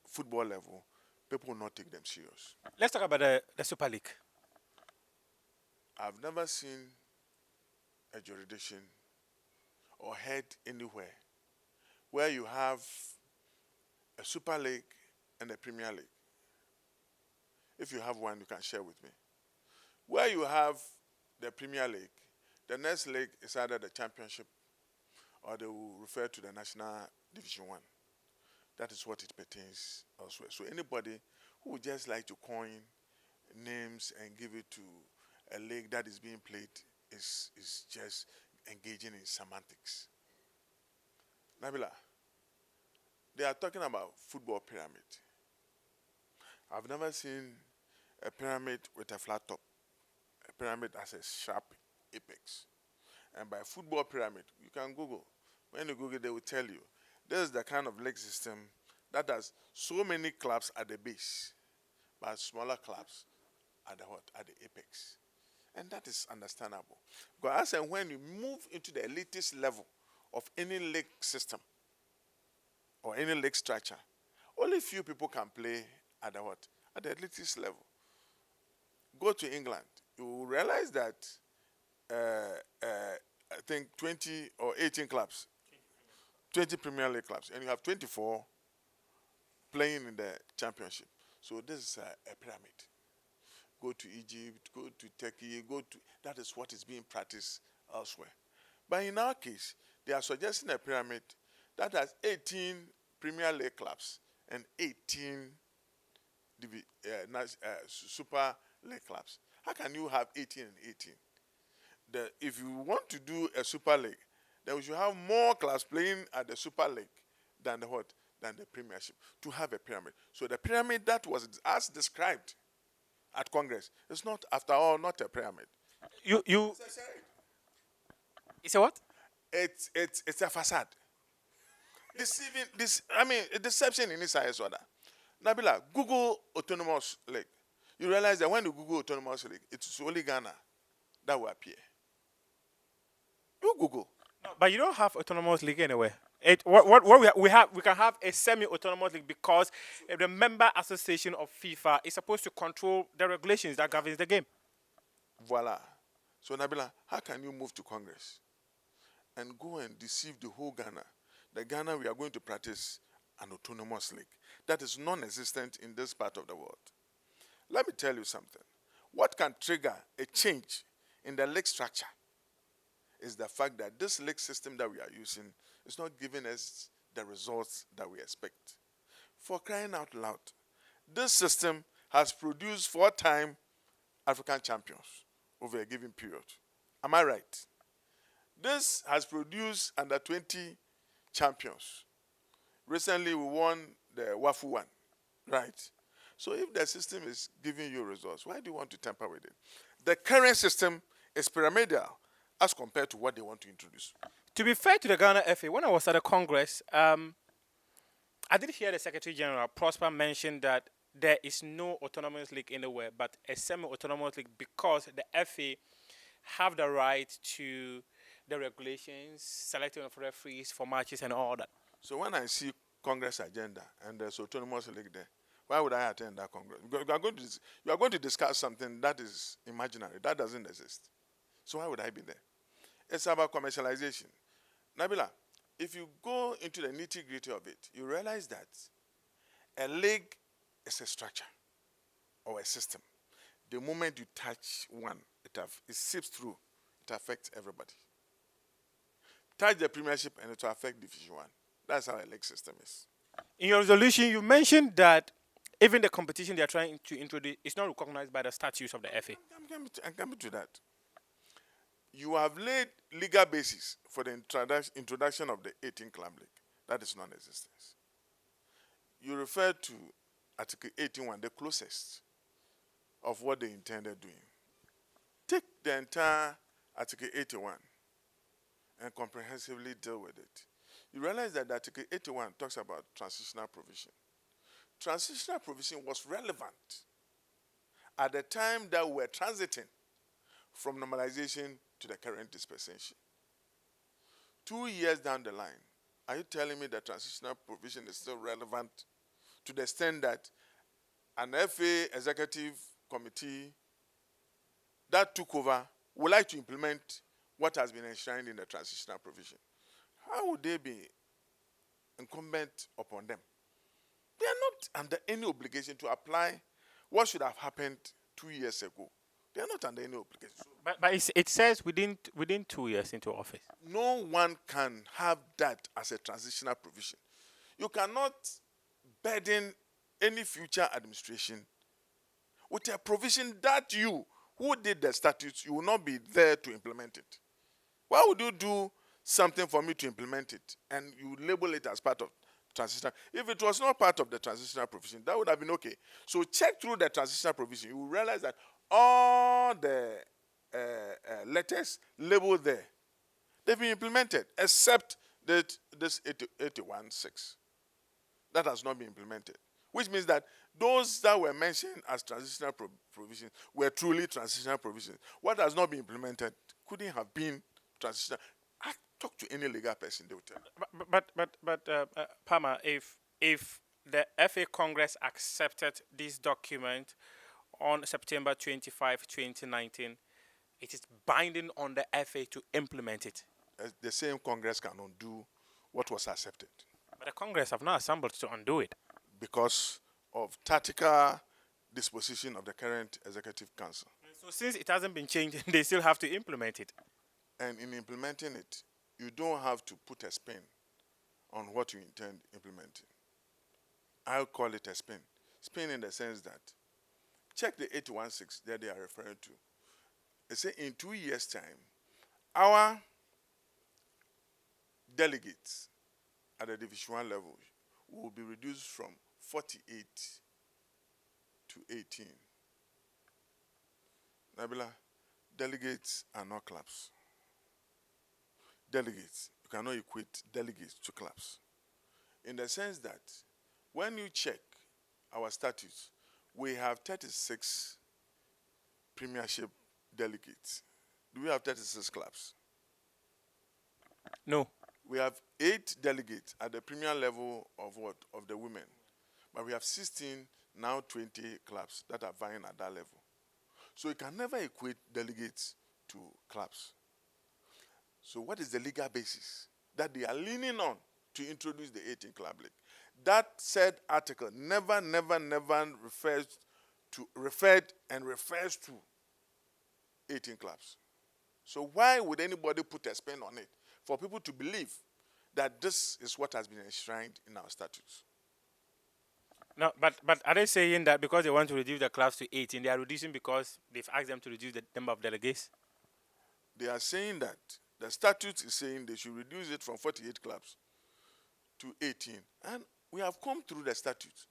football level, people will not take them serious. Let's talk about the Super League. I've never seen a jurisdiction or heard anywhere where you have a Super League and a Premier League. If you have one, you can share with me. Where you have the Premier League, the next league is either the Championship or they will refer to the National Division 1. That is what it pertains elsewhere. So anybody who would just like to coin names and give it to a league that is being played is just engaging in semantics. Nabila, they are talking about football pyramid. I've never seen a pyramid with a flat top. A pyramid has a sharp apex. And by football pyramid, you can Google. When you Google, they will tell you. This is the kind of league system that has so many clubs at the base, but smaller clubs at the what? At the apex. And that is understandable. Because as and when you move into the elitist level of any league system or any league structure, only few people can play at the what? At the elitist level. Go to England. You will realize that I think 20 or 18 clubs, 20 Premier League clubs, and you have 24 playing in the championship. So this is a pyramid. Go to Egypt, go to Turkey, that is what is being practiced elsewhere. But in our case, they are suggesting a pyramid that has 18 Premier League clubs and 18 Super League clubs. How can you have 18 and 18? If you want to do a Super League, then we should have more clubs playing at the Super League than the what? Than the Premiership, to have a pyramid. So the pyramid that was as described at Congress is not, after all, not a pyramid. It's a what? It's a facade. Deceiving deception in this highest order. Nabila, Google autonomous league. You realize that when you Google autonomous league, it's only Ghana that will appear. You Google. No, but you don't have autonomous league anywhere. What we can have a semi-autonomous league because the member association of FIFA is supposed to control the regulations that governs the game. Voila. So Nabila, how can you move to Congress and go and deceive the whole Ghana? The Ghana, we are going to practice an autonomous league that is non-existent in this part of the world. Let me tell you something. What can trigger a change in the league structure is the fact that this league system that we are using is not giving us the results that we expect. For crying out loud, this system has produced 4-time African champions over a given period. Am I right? This has produced under 20 champions. Recently, we won the WAFU one, right? So if the system is giving you results, why do you want to tamper with it? The current system is pyramidal as compared to what they want to introduce. To be fair to the Ghana FA, when I was at the Congress, I did hear the Secretary General, Prosper, mention that there is no autonomous league anywhere, but a semi-autonomous league because the FA have the right to the regulations, selecting of referees for matches and all that. So when I see Congress agenda and there's autonomous league there, why would I attend that Congress? Because you are going to discuss something that is imaginary, that doesn't exist. So why would I be there? It's about commercialization. Nabila, if you go into the nitty-gritty of it, you realize that a league is a structure or a system. The moment you touch one, it seeps through. It affects everybody. Touch the Premiership and it will affect Division 1. That's how a league system is. In your resolution, you mentioned that even the competition they are trying to introduce is not recognized by the statutes of the FA. I'm coming to that. You have laid legal basis for the introduction of the 18-club league. That is non-existent. You refer to Article 81, the closest of what they intended doing. Take the entire Article 81 and comprehensively deal with it. You realize that Article 81 talks about transitional provision. Transitional provision was relevant at the time that we were transiting from normalization to the current dispensation. 2 years down the line, are you telling me that transitional provision is still relevant to the extent that an FA executive committee that took over would like to implement what has been enshrined in the transitional provision? How would they be incumbent upon them? They are not under any obligation to apply what should have happened 2 years ago. They are not under any obligation. But it says within 2 years into office. No one can have that as a transitional provision. You cannot burden any future administration with a provision that you, who did the statutes, you will not be there to implement it. Why would you do something for me to implement it and you label it as part of transitional? If it was not part of the transitional provision, that would have been okay. So check through the transitional provision. You will realize that all the letters labeled there, they've been implemented, except that this 81.6. That has not been implemented. Which means that those that were mentioned as transitional provisions were truly transitional provisions. What has not been implemented couldn't have been transitional. I talk to any legal person, they will tell me. But Palmer, if the FA Congress accepted this document on September 25, 2019, It is binding on the FA to implement it. The same Congress can undo what was accepted But the Congress have not assembled to undo it. because of tactical disposition of the current Executive Council. So since it hasn't been changed, they still have to implement it. And in implementing it, you don't have to put a spin on what you intend implementing. I'll call it a spin. Spin in the sense that, check the 816 that they are referring to. They say in 2 years' time, our delegates at the Division 1 level will be reduced from 48 to 18. Nabila, delegates are not clubs. Delegates, you cannot equate delegates to clubs. In the sense that when you check our statutes, we have 36 premiership delegates. Do we have 36 clubs? No. We have 8 delegates at the premier level of what? Of the women. But we have 16, now 20 clubs that are vying at that level. So you can never equate delegates to clubs. So what is the legal basis that they are leaning on to introduce the 18 club league? That said article never refers to 18 clubs. So why would anybody put a spin on it for people to believe that this is what has been enshrined in our statutes? No, but are they saying that because they want to reduce the clubs to 18, they are reducing because they've asked them to reduce the number of delegates? They are saying that the statute is saying they should reduce it from 48 clubs to 18. And we have come through the statute.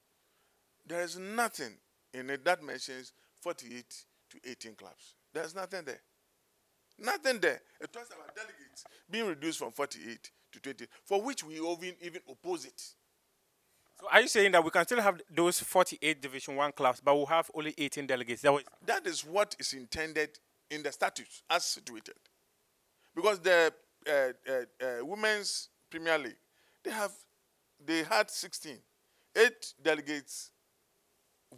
There is nothing in it that mentions 48 to 18 clubs. There's nothing there. Nothing there. It talks about delegates being reduced from 48 to 20, for which we even oppose it. So are you saying that we can still have those 48 Division 1 clubs, but we'll have only 18 delegates? That is what is intended in the statutes as situated. Because the Women's Premier League, they had 16. 8 delegates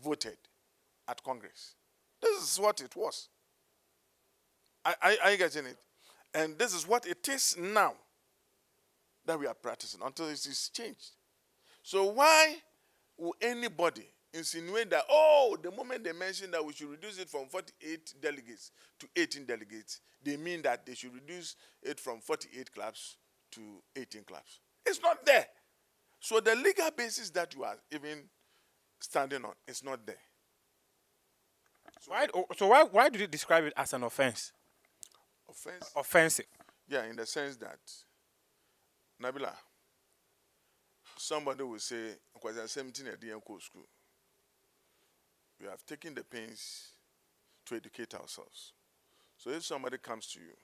voted at Congress. This is what it was. Are you getting it? And this is what it is now that we are practicing until it is changed. So why will anybody insinuate that, the moment they mention that we should reduce it from 48 delegates to 18 delegates, they mean that they should reduce it from 48 clubs to 18 clubs? It's not there. So the legal basis that you are even standing on is not there. So why do you describe it as an offense? Offensive. Yeah, in the sense that, Nabila, somebody will say, because I'm 17 at the school, we have taken the pains to educate ourselves. So if somebody comes to you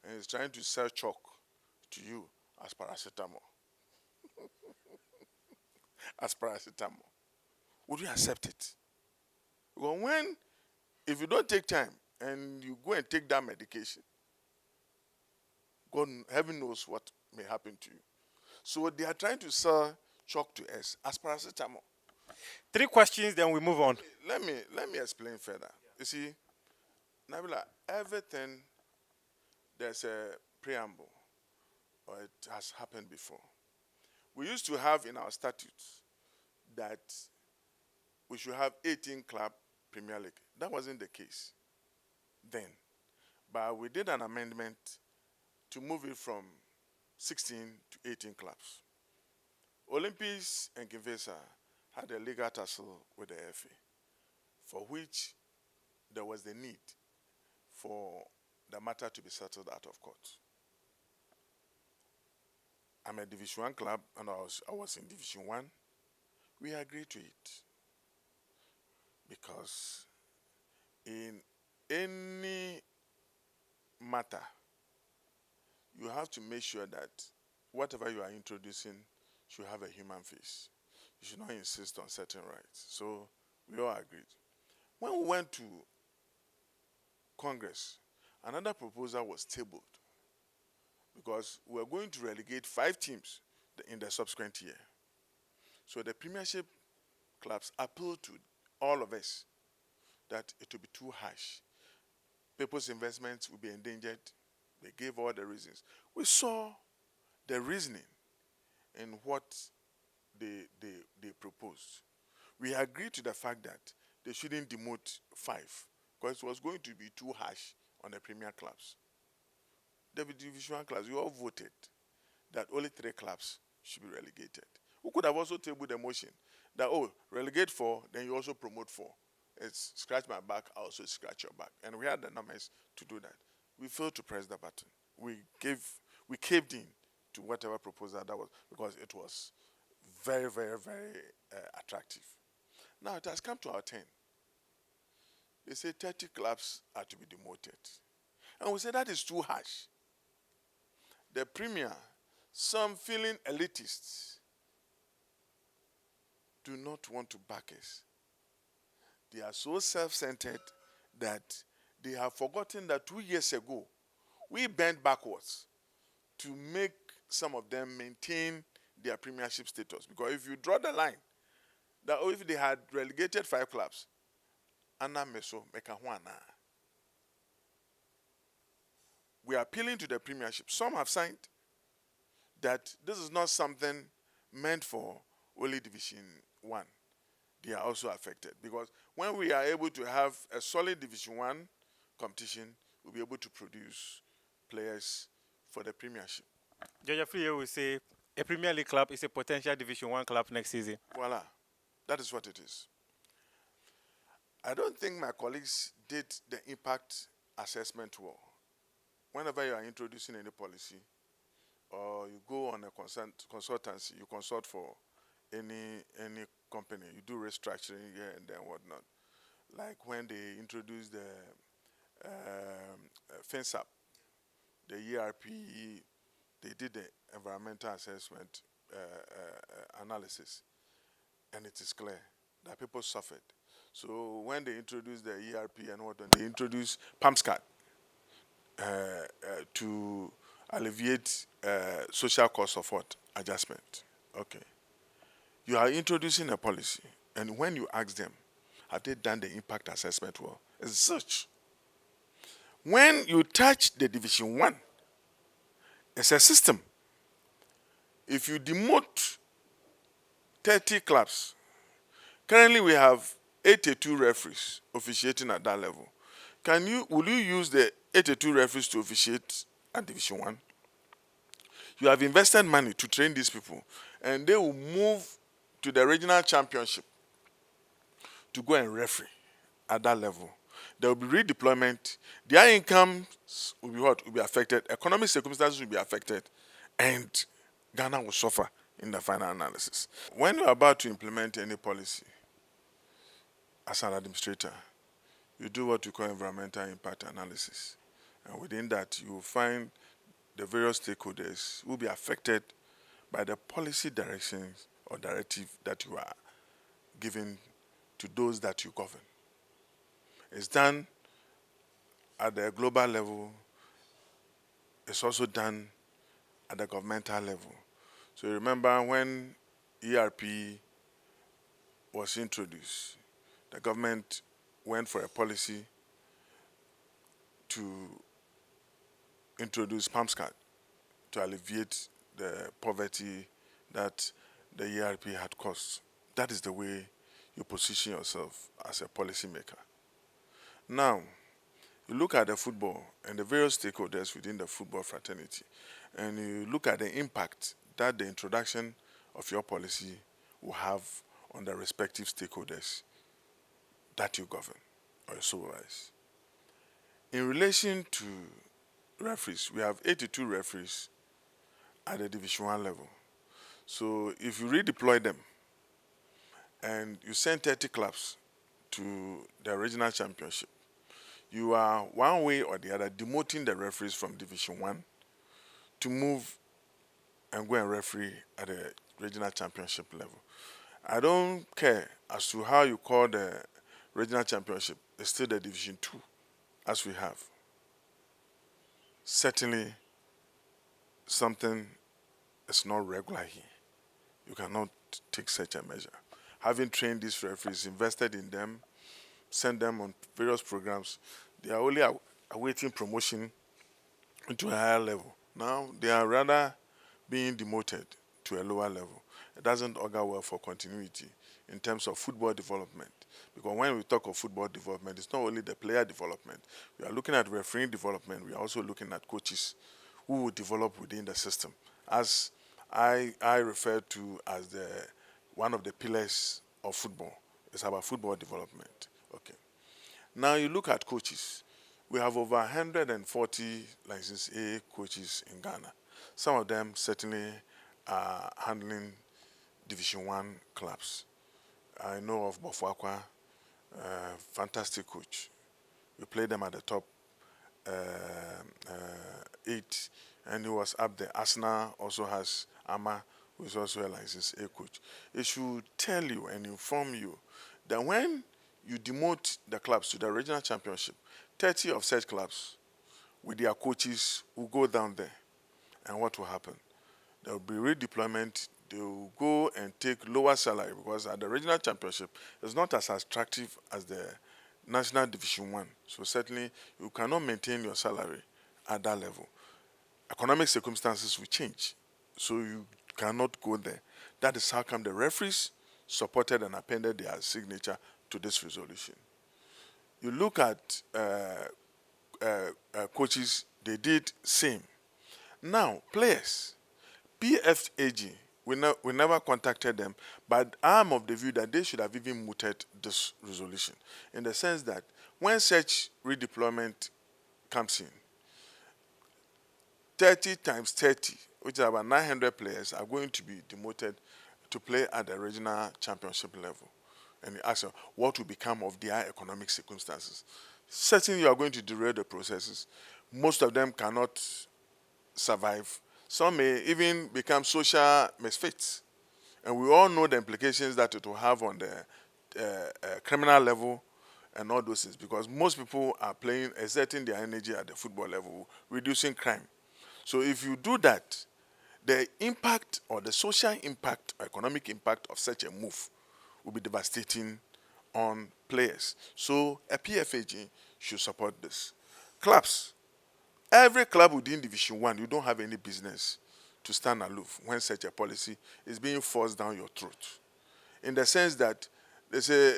and is trying to sell chalk to you as paracetamol, would you accept it? Well, if you don't take time and you go and take that medication, heaven knows what may happen to you. So they are trying to sell chalk to us as paracetamol. 3 questions, then we move on. Let me explain further. You see, Nabila, everything, there's a preamble, or it has happened before. We used to have in our statutes that we should have 18 club Premier League. That wasn't the case then. But we did an amendment to move it from 16 to 18 clubs. Olympics and Kinvesa had a legal tussle with the FA, for which there was the need for the matter to be settled out of court. I'm a Division 1 club, and I was in Division 1. We agreed to it because in any matter, you have to make sure that whatever you are introducing should have a human face. You should not insist on certain rights. So we all agreed. When we went to Congress, another proposal was tabled because we were going to relegate 5 teams in the subsequent year. So the Premiership clubs appealed to all of us that it would be too harsh. people's investments will be endangered. They gave all the reasons. We saw the reasoning in what they proposed. We agreed to the fact that they shouldn't demote 5 because it was going to be too harsh on the premier clubs. The Division 1 clubs, we all voted that only 3 clubs should be relegated. We could have also tabled the motion that, relegate 4, then you also promote 4. It's scratch my back, I also scratch your back. And we had the numbers to do that. We failed to press the button. We caved in to whatever proposal that was because it was very, very, very attractive. Now it has come to our turn. They say 30 clubs are to be demoted. And we say that is too harsh. The premier, some feeling elitists, do not want to back us. They are so self-centered that they have forgotten that 2 years ago, we bent backwards to make some of them maintain their premiership status. Because if you draw the line, that if they had relegated 5 clubs, Anna Meso, Mekahuana, we are appealing to the premiership. Some have signed that this is not something meant for only Division 1. They are also affected because when we are able to have a solid Division 1 competition, we'll be able to produce players for the premiership. Georgia Free will say a Premier League club is a potential Division 1 club next season. Voila. That is what it is. I don't think my colleagues did the impact assessment well. Whenever you are introducing any policy or you go on a consultancy, you consult for any company, you do restructuring here and then whatnot. Like when they introduced the FinSap, the ERP, they did the environmental assessment analysis, and it is clear that people suffered. So when they introduced the ERP and whatnot, they introduced PAMSCAT to alleviate social cost of what? Adjustment. Okay. You are introducing a policy, and when you ask them, have they done the impact assessment well? It's such. When you touch the Division 1, it's a system. If you demote 30 clubs, currently we have 82 referees officiating at that level. Will you use the 82 referees to officiate at Division 1? You have invested money to train these people, and they will move to the regional championship to go and referee at that level. There will be redeployment. Their incomes will be what? Will be affected. Economic circumstances will be affected, and Ghana will suffer in the final analysis. When you are about to implement any policy as an administrator, you do what you call environmental impact analysis. And within that, you will find the various stakeholders who will be affected by the policy directions or directive that you are giving to those that you govern. It's done at the global level. It's also done at the governmental level. So you remember when ERP was introduced, the government went for a policy to introduce PAMSCAT to alleviate the poverty that the ERP had caused. That is the way you position yourself as a policymaker. Now, you look at the football and the various stakeholders within the football fraternity, and you look at the impact that the introduction of your policy will have on the respective stakeholders that you govern or you supervise. In relation to referees, we have 82 referees at the Division 1 level. So if you redeploy them and you send 30 clubs to the regional championship, you are one way or the other demoting the referees from Division 1 to move and go and referee at the regional championship level. I don't care as to how you call the regional championship. It's still the Division 2 as we have. Certainly, something is not regular here. You cannot take such a measure. Having trained these referees, invested in them, sent them on various programs, they are only awaiting promotion into a higher level. Now they are rather being demoted to a lower level. It doesn't augur well for continuity in terms of football development. Because when we talk of football development, it's not only the player development. We are looking at refereeing development. We are also looking at coaches who will develop within the system. As I refer to as the one of the pillars of football. It's about football development. Okay. Now you look at coaches. We have over 140 license A coaches in Ghana. Some of them certainly are handling Division 1 clubs. I know of Bofwakwa, fantastic coach. We played them at the top 8, and he was up there. Arsenal also has Ama, who is also a license A coach. It should tell you and inform you that when you demote the clubs to the regional championship, 30 of such clubs with their coaches will go down there. And what will happen? There will be redeployment. They will go and take lower salary because at the regional championship, it's not as attractive as the national division 1. So certainly you cannot maintain your salary at that level. Economic circumstances will change. So you cannot go there. That is how come the referees supported and appended their signature to this resolution. You look at coaches, they did same. Now, players, PFAG, we never contacted them, but I'm of the view that they should have even mooted this resolution in the sense that when such redeployment comes in, 30 times 30, which is about 900 players, are going to be demoted to play at the regional championship level. And you ask them, what will become of their economic circumstances? Certainly, you are going to derail the processes. Most of them cannot survive. Some may even become social misfits. And we all know the implications that it will have on the criminal level and all those things, because most people are playing, exerting their energy at the football level, reducing crime. So if you do that, the impact or the social impact or economic impact of such a move will be devastating on players. So a PFAG should support this. Clubs. Every club within Division 1, you don't have any business to stand aloof when such a policy is being forced down your throat. In the sense that they say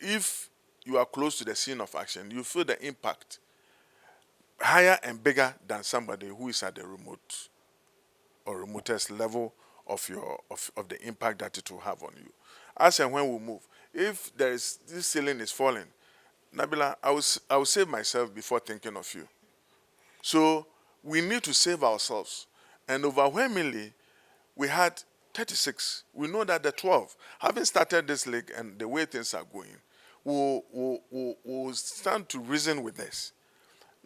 if you are close to the scene of action, you feel the impact higher and bigger than somebody who is at the remote or remotest level of the impact that it will have on you. As and when we move, if there is this ceiling is falling, Nabila, I will save myself before thinking of you. So we need to save ourselves. And overwhelmingly, we had 36. We know that the 12, having started this league and the way things are going, will stand to reason with this.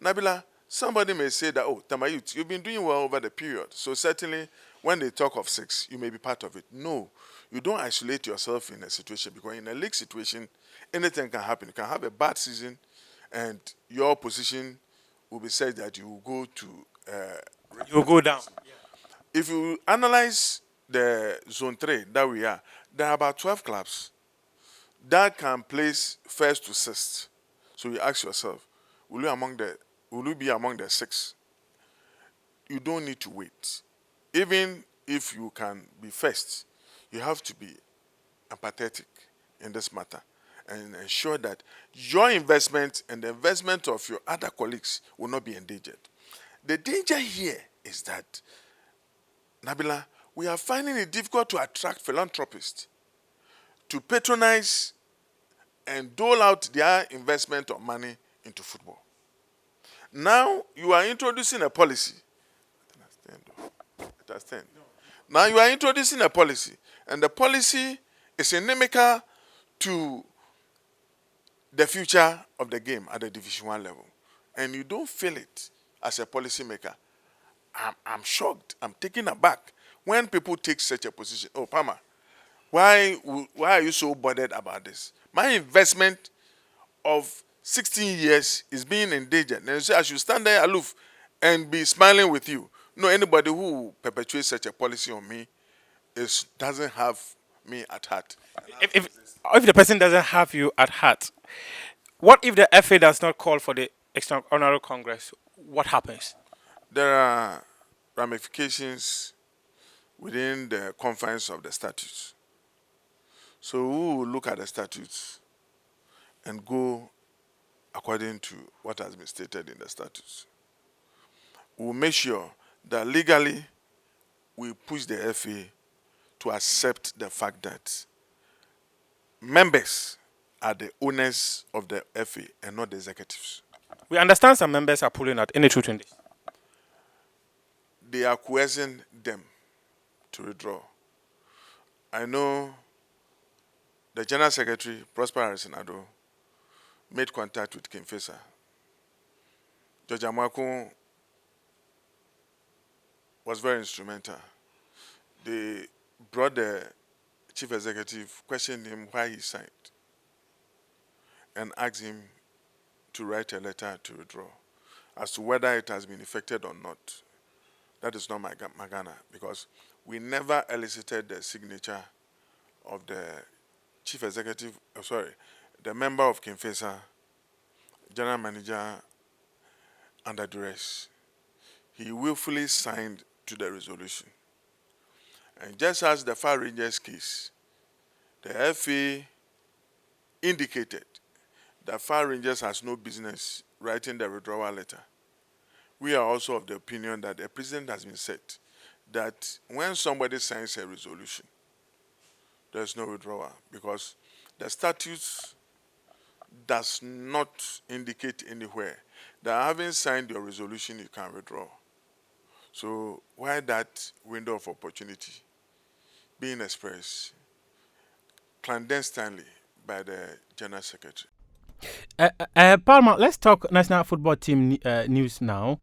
Nabila, somebody may say that, oh, Tamayut, you've been doing well over the period. So certainly, when they talk of 6, you may be part of it. No, you don't isolate yourself in a situation, because in a league situation, anything can happen. You can have a bad season, and your position will be said that you will go to... you will go down. If you analyze the Zone 3 that we are, there are about 12 clubs that can place first to 6th. So you ask yourself, will you be among the 6? You don't need to wait. Even if you can be first, you have to be empathetic in this matter and ensure that your investment and the investment of your other colleagues will not be endangered. The danger here is that, Nabila, we are finding it difficult to attract philanthropists to patronize and dole out their investment of money into football. Now you are introducing a policy. Now you are introducing a policy, and the policy is inimical to the future of the game at the Division 1 level. And you don't feel it as a policymaker. I'm shocked. I'm taken aback when people take such a position. Oh, Pama, why are you so bothered about this? My investment of 16 years is being endangered. And you say I should stand there aloof and be smiling with you. No, anybody who perpetuates such a policy on me doesn't have me at heart. If the person doesn't have you at heart, What if the FA does not call for the extraordinary Congress? What happens? There are ramifications within the confines of the statutes. So we will look at the statutes and go according to what has been stated in the statutes. We will make sure that legally we push the FA to accept the fact that members are the owners of the FA and not the executives. We understand some members are pulling out. Any truth in this? They are coercing them to withdraw. I know the General Secretary, Prosper Arisinado, made contact with Kimfesa. George Amaku was very instrumental. They brought the chief executive, questioned him why he signed, and asked him to write a letter to withdraw. As to whether it has been effected or not, that is not my Ghana, because we never elicited the signature of the chief executive, the member of Kimfesa, general manager, under duress. He willfully signed to the resolution. And just as the Far Rangers case, the FA indicated that Far Rangers has no business writing the withdrawal letter. We are also of the opinion that the precedent has been set that when somebody signs a resolution, there's no withdrawal, because the statutes does not indicate anywhere that having signed your resolution, you can withdraw. So why that window of opportunity being expressed clandestinely by the General Secretary? Palma, let's talk national football team news now.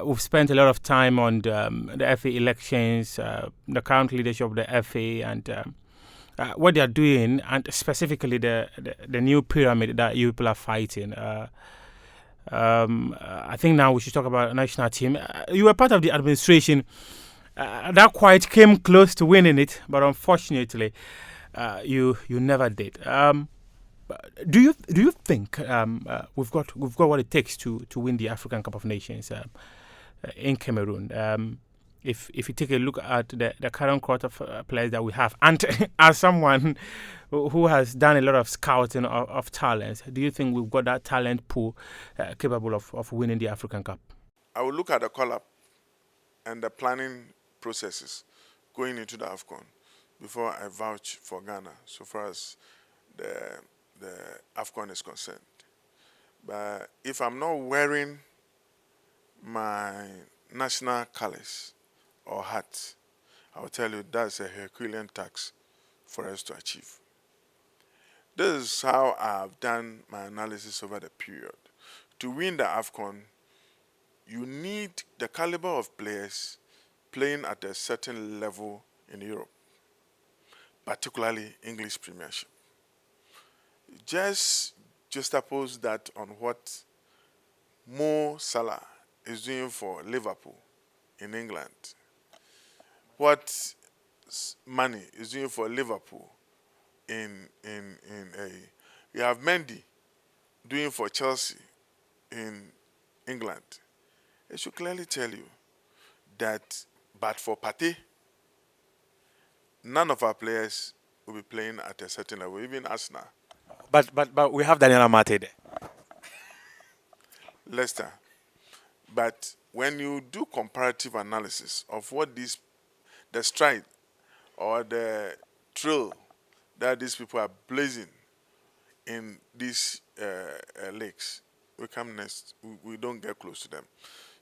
We've spent a lot of time on the FA elections, the current leadership of the FA, and what they are doing, and specifically the new pyramid that you people are fighting. I think now we should talk about a national team. You were part of the administration that quite came close to winning it, but unfortunately, you never did. Do you think we've got what it takes to win the African Cup of Nations in Cameroon? If you take a look at the current crop of players that we have, and as someone who has done a lot of scouting of talents, do you think we've got that talent pool capable of winning the African Cup? I will look at the call-up and the planning processes going into the AFCON before I vouch for Ghana, so far as the AFCON is concerned. But if I'm not wearing my national colors or hat, I'll tell you that's a Herculean task for us to achieve. This is how I've done my analysis over the period. To win the AFCON, you need the caliber of players playing at a certain level in Europe, particularly English Premiership. Just juxtapose that on what Mo Salah is doing for Liverpool in England, what Mane is doing for Liverpool you have Mendy doing for Chelsea in England. It should clearly tell you that, but for Partey, none of our players will be playing at a certain level, even Arsenal. But we have Daniel Amate there. Leicester. But when you do comparative analysis of what the stride or the thrill that these people are blazing in these leagues, we come next. We don't get close to them.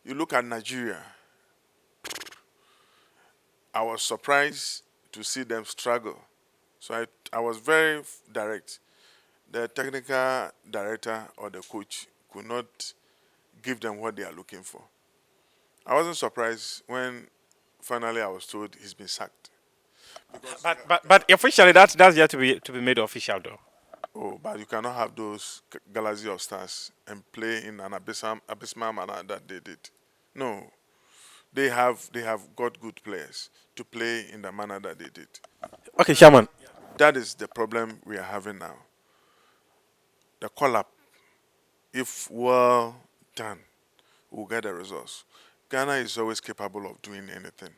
You look at Nigeria. I was surprised to see them struggle. So I was very direct. The technical director or the coach could not give them what they are looking for. I wasn't surprised when finally I was told he's been sacked. But officially, that's yet to be made official, though. Oh, but you cannot have those galaxy of stars and play in an abysmal manner that they did. No, they have got good players to play in the manner that they did. Okay, Shaman. That is the problem we are having now. The call-up if well done, we'll get the results. Ghana is always capable of doing anything.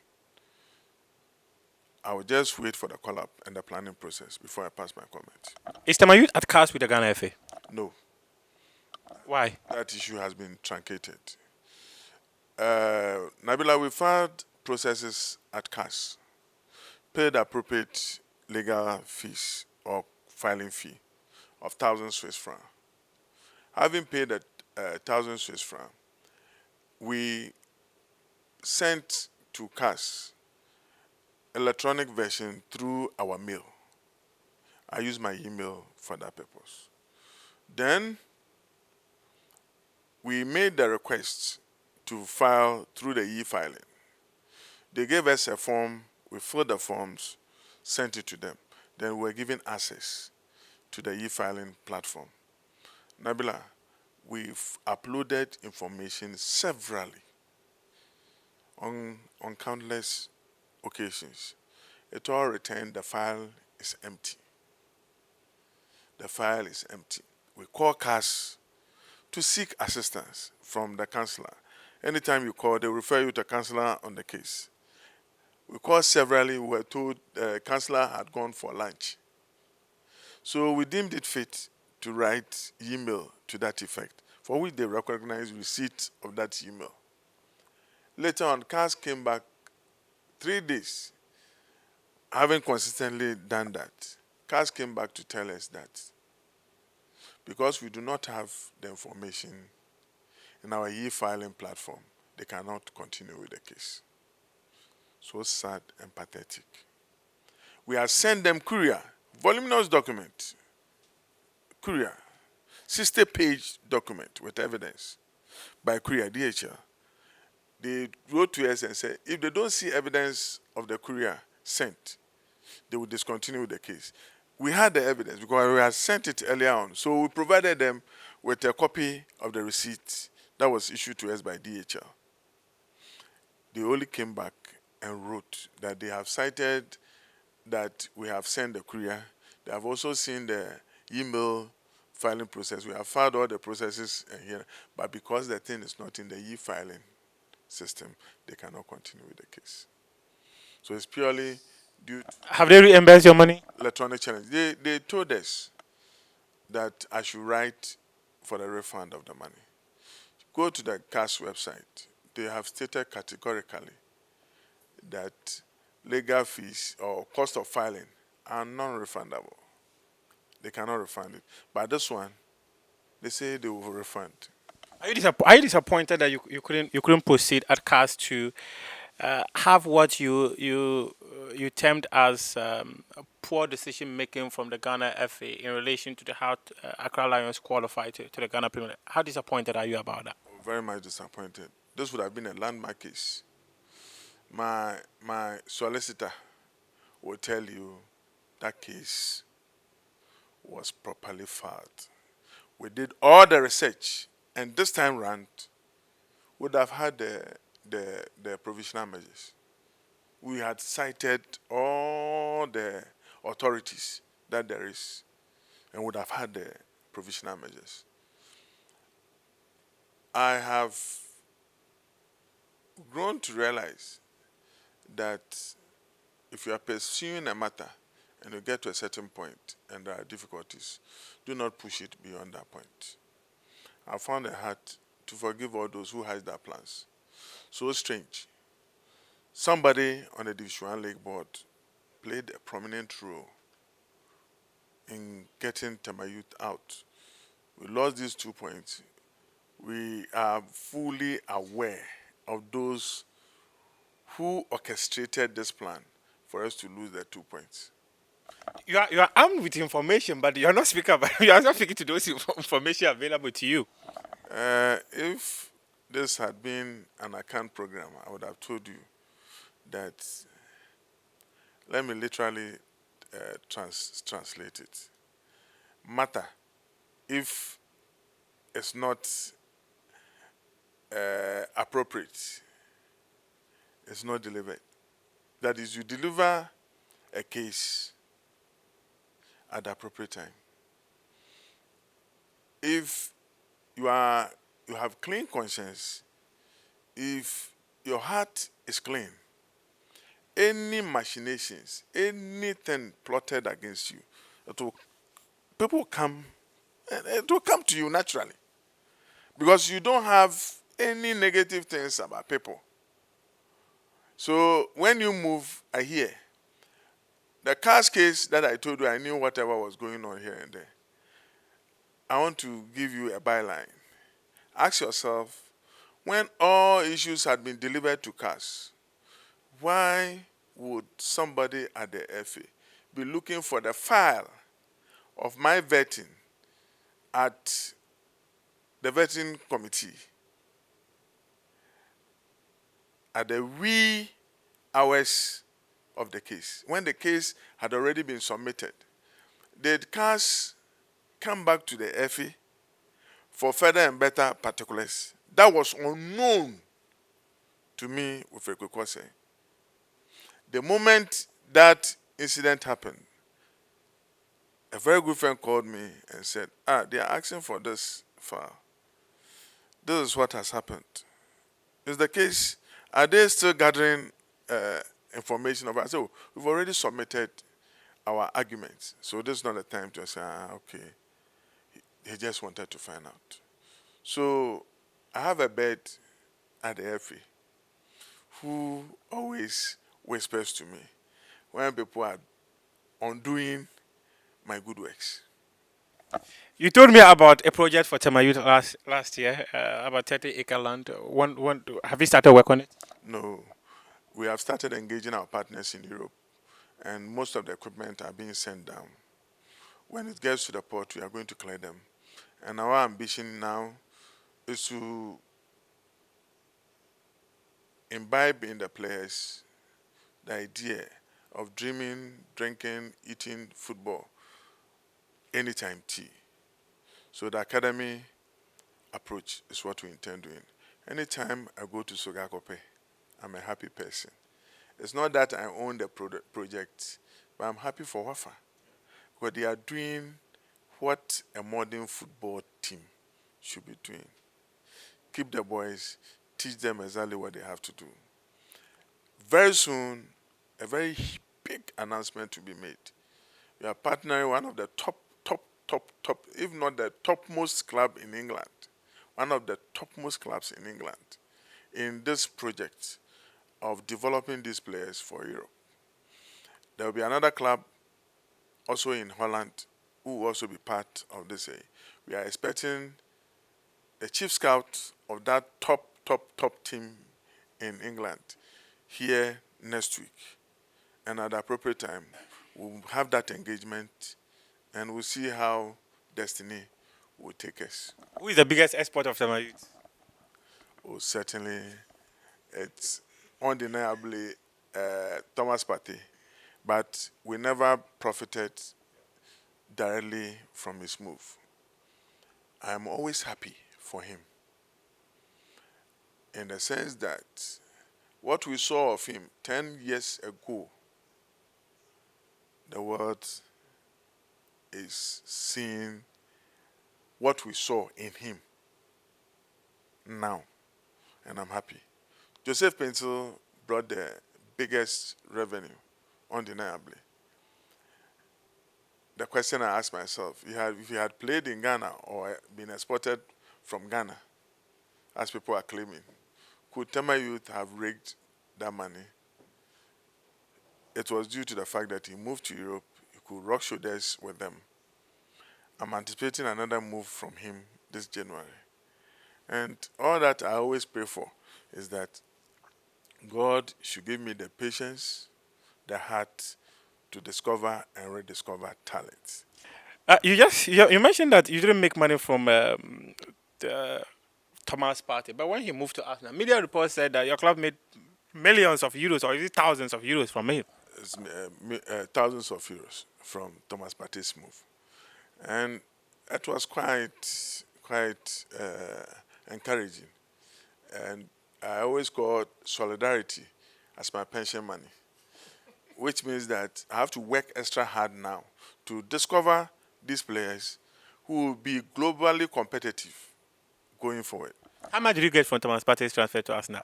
I will just wait for the call-up and the planning process before I pass my comment. Is Tama Youth at CAS with the Ghana FA? No, Why? that issue has been truncated. Nabila, we've had processes at CAS, paid appropriate legal fees or filing fee of 1,000 Swiss francs. Having paid a 1,000 Swiss francs, we sent to CAS electronic version through our mail. I use my email for that purpose. Then we made the request to file through the e-filing. They gave us a form, we filled the forms, sent it to them. Then we were given access to the e-filing platform. Nabila, we've uploaded information severally on countless occasions. It all returned, the file is empty. The file is empty. We call CAS to seek assistance from the councillor. Anytime you call, they refer you to a councillor on the case. We called severally, we were told the councillor had gone for lunch. So we deemed it fit to write email to that effect, for which they recognized receipt of that email. Later on, CAS came back 3 days, having consistently done that. CAS came back to tell us that because we do not have the information in our e-filing platform, they cannot continue with the case. So sad and pathetic. We have sent them courier, voluminous document, courier, 60-page document with evidence by courier, DHL. They wrote to us and said, if they don't see evidence of the courier sent, they will discontinue the case. We had the evidence because we had sent it earlier on. So we provided them with a copy of the receipt that was issued to us by DHL. They only came back and wrote that they have cited that we have sent the courier. They have also seen the email filing process. We have filed all the processes here, but because the thing is not in the e-filing system, they cannot continue with the case. So it's purely due to Have they reimbursed your money? electronic challenge. They told us that I should write for the refund of the money. Go to the CAS website. They have stated categorically that legal fees or cost of filing are non-refundable. They cannot refund it. But this one, they say they will refund. Are you disappointed that you couldn't proceed at CAS to have what you termed as poor decision making from the Ghana FA in relation to how Accra Lions qualified to the Ghana Premier League? How disappointed are you about that? Very much disappointed. This would have been a landmark case. My solicitor will tell you that case was properly filed. We did all the research, and this time round, would have had the provisional measures. We had cited all the authorities that there is, and would have had the provisional measures. I have grown to realize that if you are pursuing a matter and you get to a certain point and there are difficulties, do not push it beyond that point. I found a heart to forgive all those who hide their plans. So strange. Somebody on the Division 1 League board played a prominent role in getting Tama Youth out. We lost these 2 points. We are fully aware of those who orchestrated this plan for us to lose the 2 points. You are armed with information, but you are not speaking about. You are not speaking to those information available to you. If this had been an account program, I would have told you that. Let me literally translate it. Matter, if it's not appropriate, it's not delivered. That is, you deliver a case at the appropriate time. If you have clean conscience, if your heart is clean, any machinations, anything plotted against you, people will come, and it will come to you naturally. Because you don't have any negative things about people. So when you move, I hear. The cars case that I told you, I knew whatever was going on here and there. I want to give you a byline. Ask yourself, when all issues had been delivered to cars, why would somebody at the FA be looking for the file of my vetting at the vetting committee at the wee hours of the case, when the case had already been submitted? Did CAS come back to the FA for further and better particulars? That was unknown to me, Wilfred Kwaku Osei. The moment that incident happened, a very good friend called me and said, they are asking for this file. This is what has happened. Is the case, are they still gathering information about it? So we've already submitted our arguments. So this is not the time to say, okay. He just wanted to find out. So I have a bed at the FA who always whispers to me when people are undoing my good works. You told me about a project for Tema Youth last year, about 30-acre land. Have you started work on it? No. We have started engaging our partners in Europe, and most of the equipment are being sent down. When it gets to the port, we are going to clear them. And our ambition now is to imbibe in the players the idea of dreaming, drinking, eating football, anytime tea. So the academy approach is what we intend doing. Anytime I go to Sogakope, I'm a happy person. It's not that I own the project, but I'm happy for Wafa. Because they are doing what a modern football team should be doing. Keep the boys, teach them exactly what they have to do. Very soon, a very big announcement to be made. We are partnering one of the top, if not the topmost club in England, one of the topmost clubs in England, in this project of developing these players for Europe. There will be another club also in Holland who will also be part of this. We are expecting the chief scout of that top team in England here next week. And at the appropriate time, we'll have that engagement and we'll see how destiny will take us. Who is the biggest export of Tema Youth? Oh, certainly, it's undeniably Thomas Partey, but we never profited directly from his move. I'm always happy for him in the sense that what we saw of him 10 years ago, the world is seeing what we saw in him now, and I'm happy. Joseph Pencil brought the biggest revenue, undeniably. The question I asked myself, if he had played in Ghana or been exported from Ghana, as people are claiming, could Tema Youth have rigged that money? It was due to the fact that he moved to Europe, he could rub shoulders with them. I'm anticipating another move from him this January. And all that I always pray for is that God should give me the patience, the heart to discover and rediscover talent. You mentioned that you didn't make money from the Thomas Partey, but when he moved to Arsenal, media reports said that your club made millions of euros, or is it thousands of euros from him? It's, thousands of euros from Thomas Partey's move. And it was quite encouraging. And I always call solidarity as my pension money, which means that I have to work extra hard now to discover these players who will be globally competitive going forward. How much did you get from Thomas Partey's transfer to Arsenal?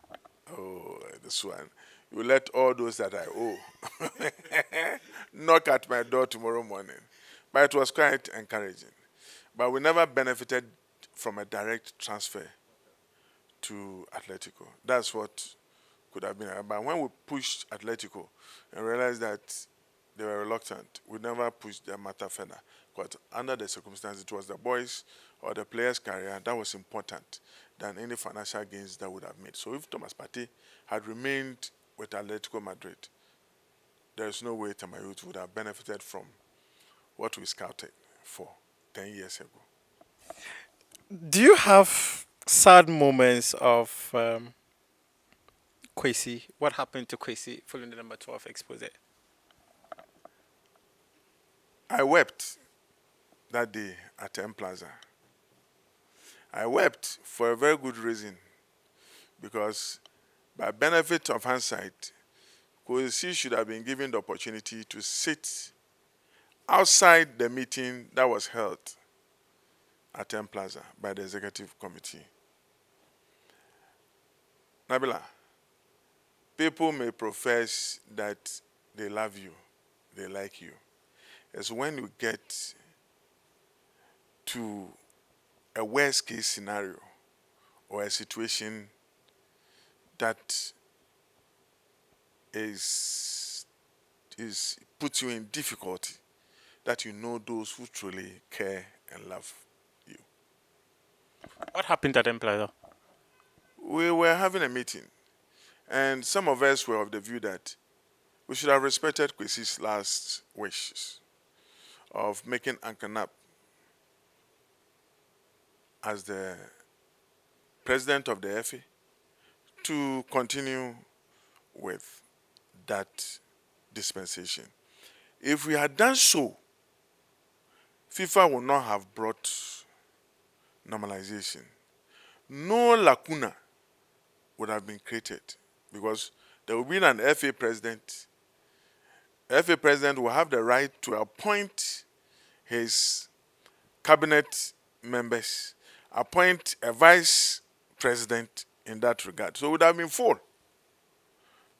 Oh, this one. You let all those that I owe knock at my door tomorrow morning. But it was quite encouraging. But we never benefited from a direct transfer to Atletico. That's what could have been. But when we pushed Atletico and realized that they were reluctant, we never pushed their matter further. But under the circumstances, it was the boys or the players' career that was important than any financial gains that would have made. So if Thomas Partey had remained with Atletico Madrid, there is no way Tamayut would have benefited from what we scouted for 10 years ago. Do you have sad moments of Kwesi? What happened to Kwesi following the number 12 expose? I wept that day at M Plaza. I wept for a very good reason, because by benefit of hindsight, Kwesi should have been given the opportunity to sit outside the meeting that was held at M Plaza by the executive committee. Nabila, people may profess that they love you, they like you. It's when you get to a worst case scenario or a situation that puts you in difficulty, that you know those who truly care and love you. What happened at Empire? We were having a meeting, and some of us were of the view that we should have respected Kwesi's last wishes of making Ankanap as the president of the FA to continue with that dispensation. If we had done so, FIFA would not have brought normalization. No lacuna would have been created, because there will be an FA president. The FA president will have the right to appoint his cabinet members, appoint a vice president in that regard. So it would have been full.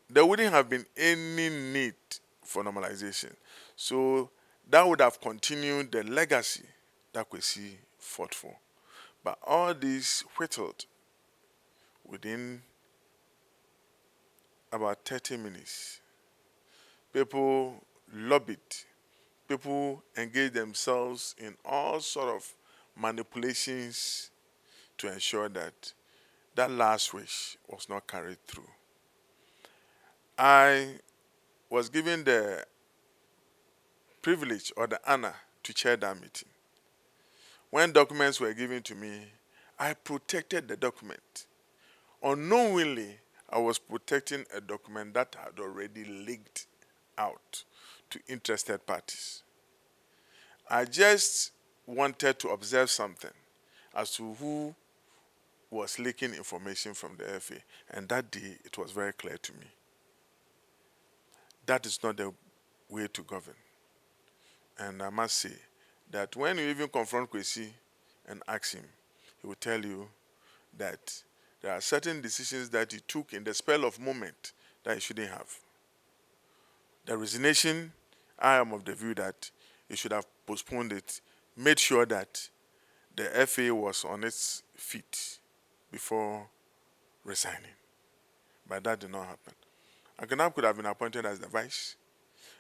There wouldn't have been any need for normalization. So that would have continued the legacy that Kwesi fought for. But all this whittled within about 30 minutes. People lobbied. People engaged themselves in all sort of manipulations to ensure that that last wish was not carried through. I was given the privilege or the honor to chair that meeting. When documents were given to me, I protected the document. Unknowingly, I was protecting a document that had already leaked out to interested parties. I just wanted to observe something as to who was leaking information from the FA, and that day it was very clear to me. That is not the way to govern. And I must say that when you even confront Kwesi and ask him, he will tell you that there are certain decisions that he took in the spell of moment that he shouldn't have. The resignation, I am of the view that he should have postponed it, made sure that the FA was on its feet before resigning. But that did not happen. Akanab could have been appointed as the vice.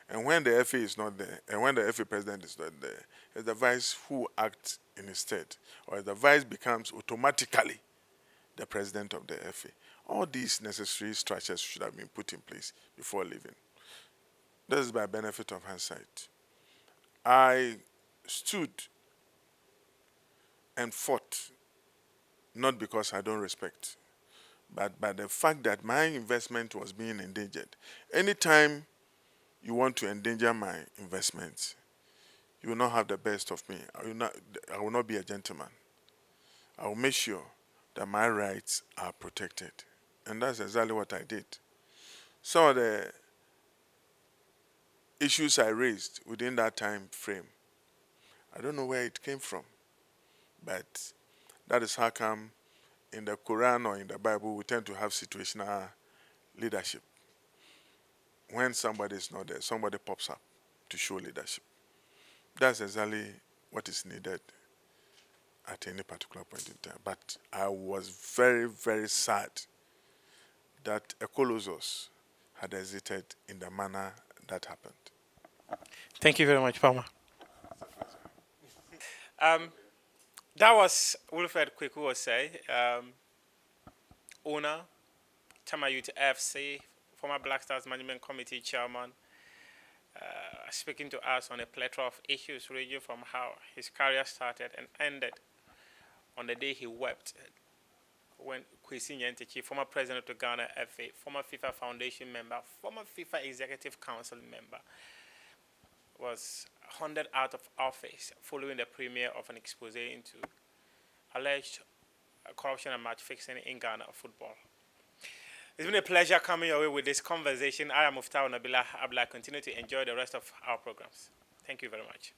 And when the FA is not there, and when the FA president is not there, it's the vice who acts in his stead, or the vice becomes automatically the president of the FA. All these necessary structures should have been put in place before leaving. This is by benefit of hindsight. I stood and fought, not because I don't respect, but by the fact that my investment was being endangered. Anytime you want to endanger my investments, you will not have the best of me. I will not be a gentleman. I will make sure that my rights are protected. And that's exactly what I did. Some of the issues I raised within that time frame, I don't know where it came from, but that is how come in the Quran or in the Bible, we tend to have situational leadership. When somebody is not there, somebody pops up to show leadership. That's exactly what is needed at any particular point in time. But I was very, very sad that a Colossus had exited in the manner that happened. Thank you very much, Palmer. That was Wilfred Kwaku Osei, owner, Tama Youth FC, former Black Stars Management Committee chairman, speaking to us on a plethora of issues ranging from how his career started and ended on the day he wept when Kwesi Nyantakyi, former president of Ghana FA, former FIFA Foundation member, former FIFA Executive Council member, was hounded out of office following the premiere of an expose into alleged corruption and match fixing in Ghana football. It's been a pleasure coming your way with this conversation. I am Nabila. Continue to enjoy the rest of our programs. Thank you very much.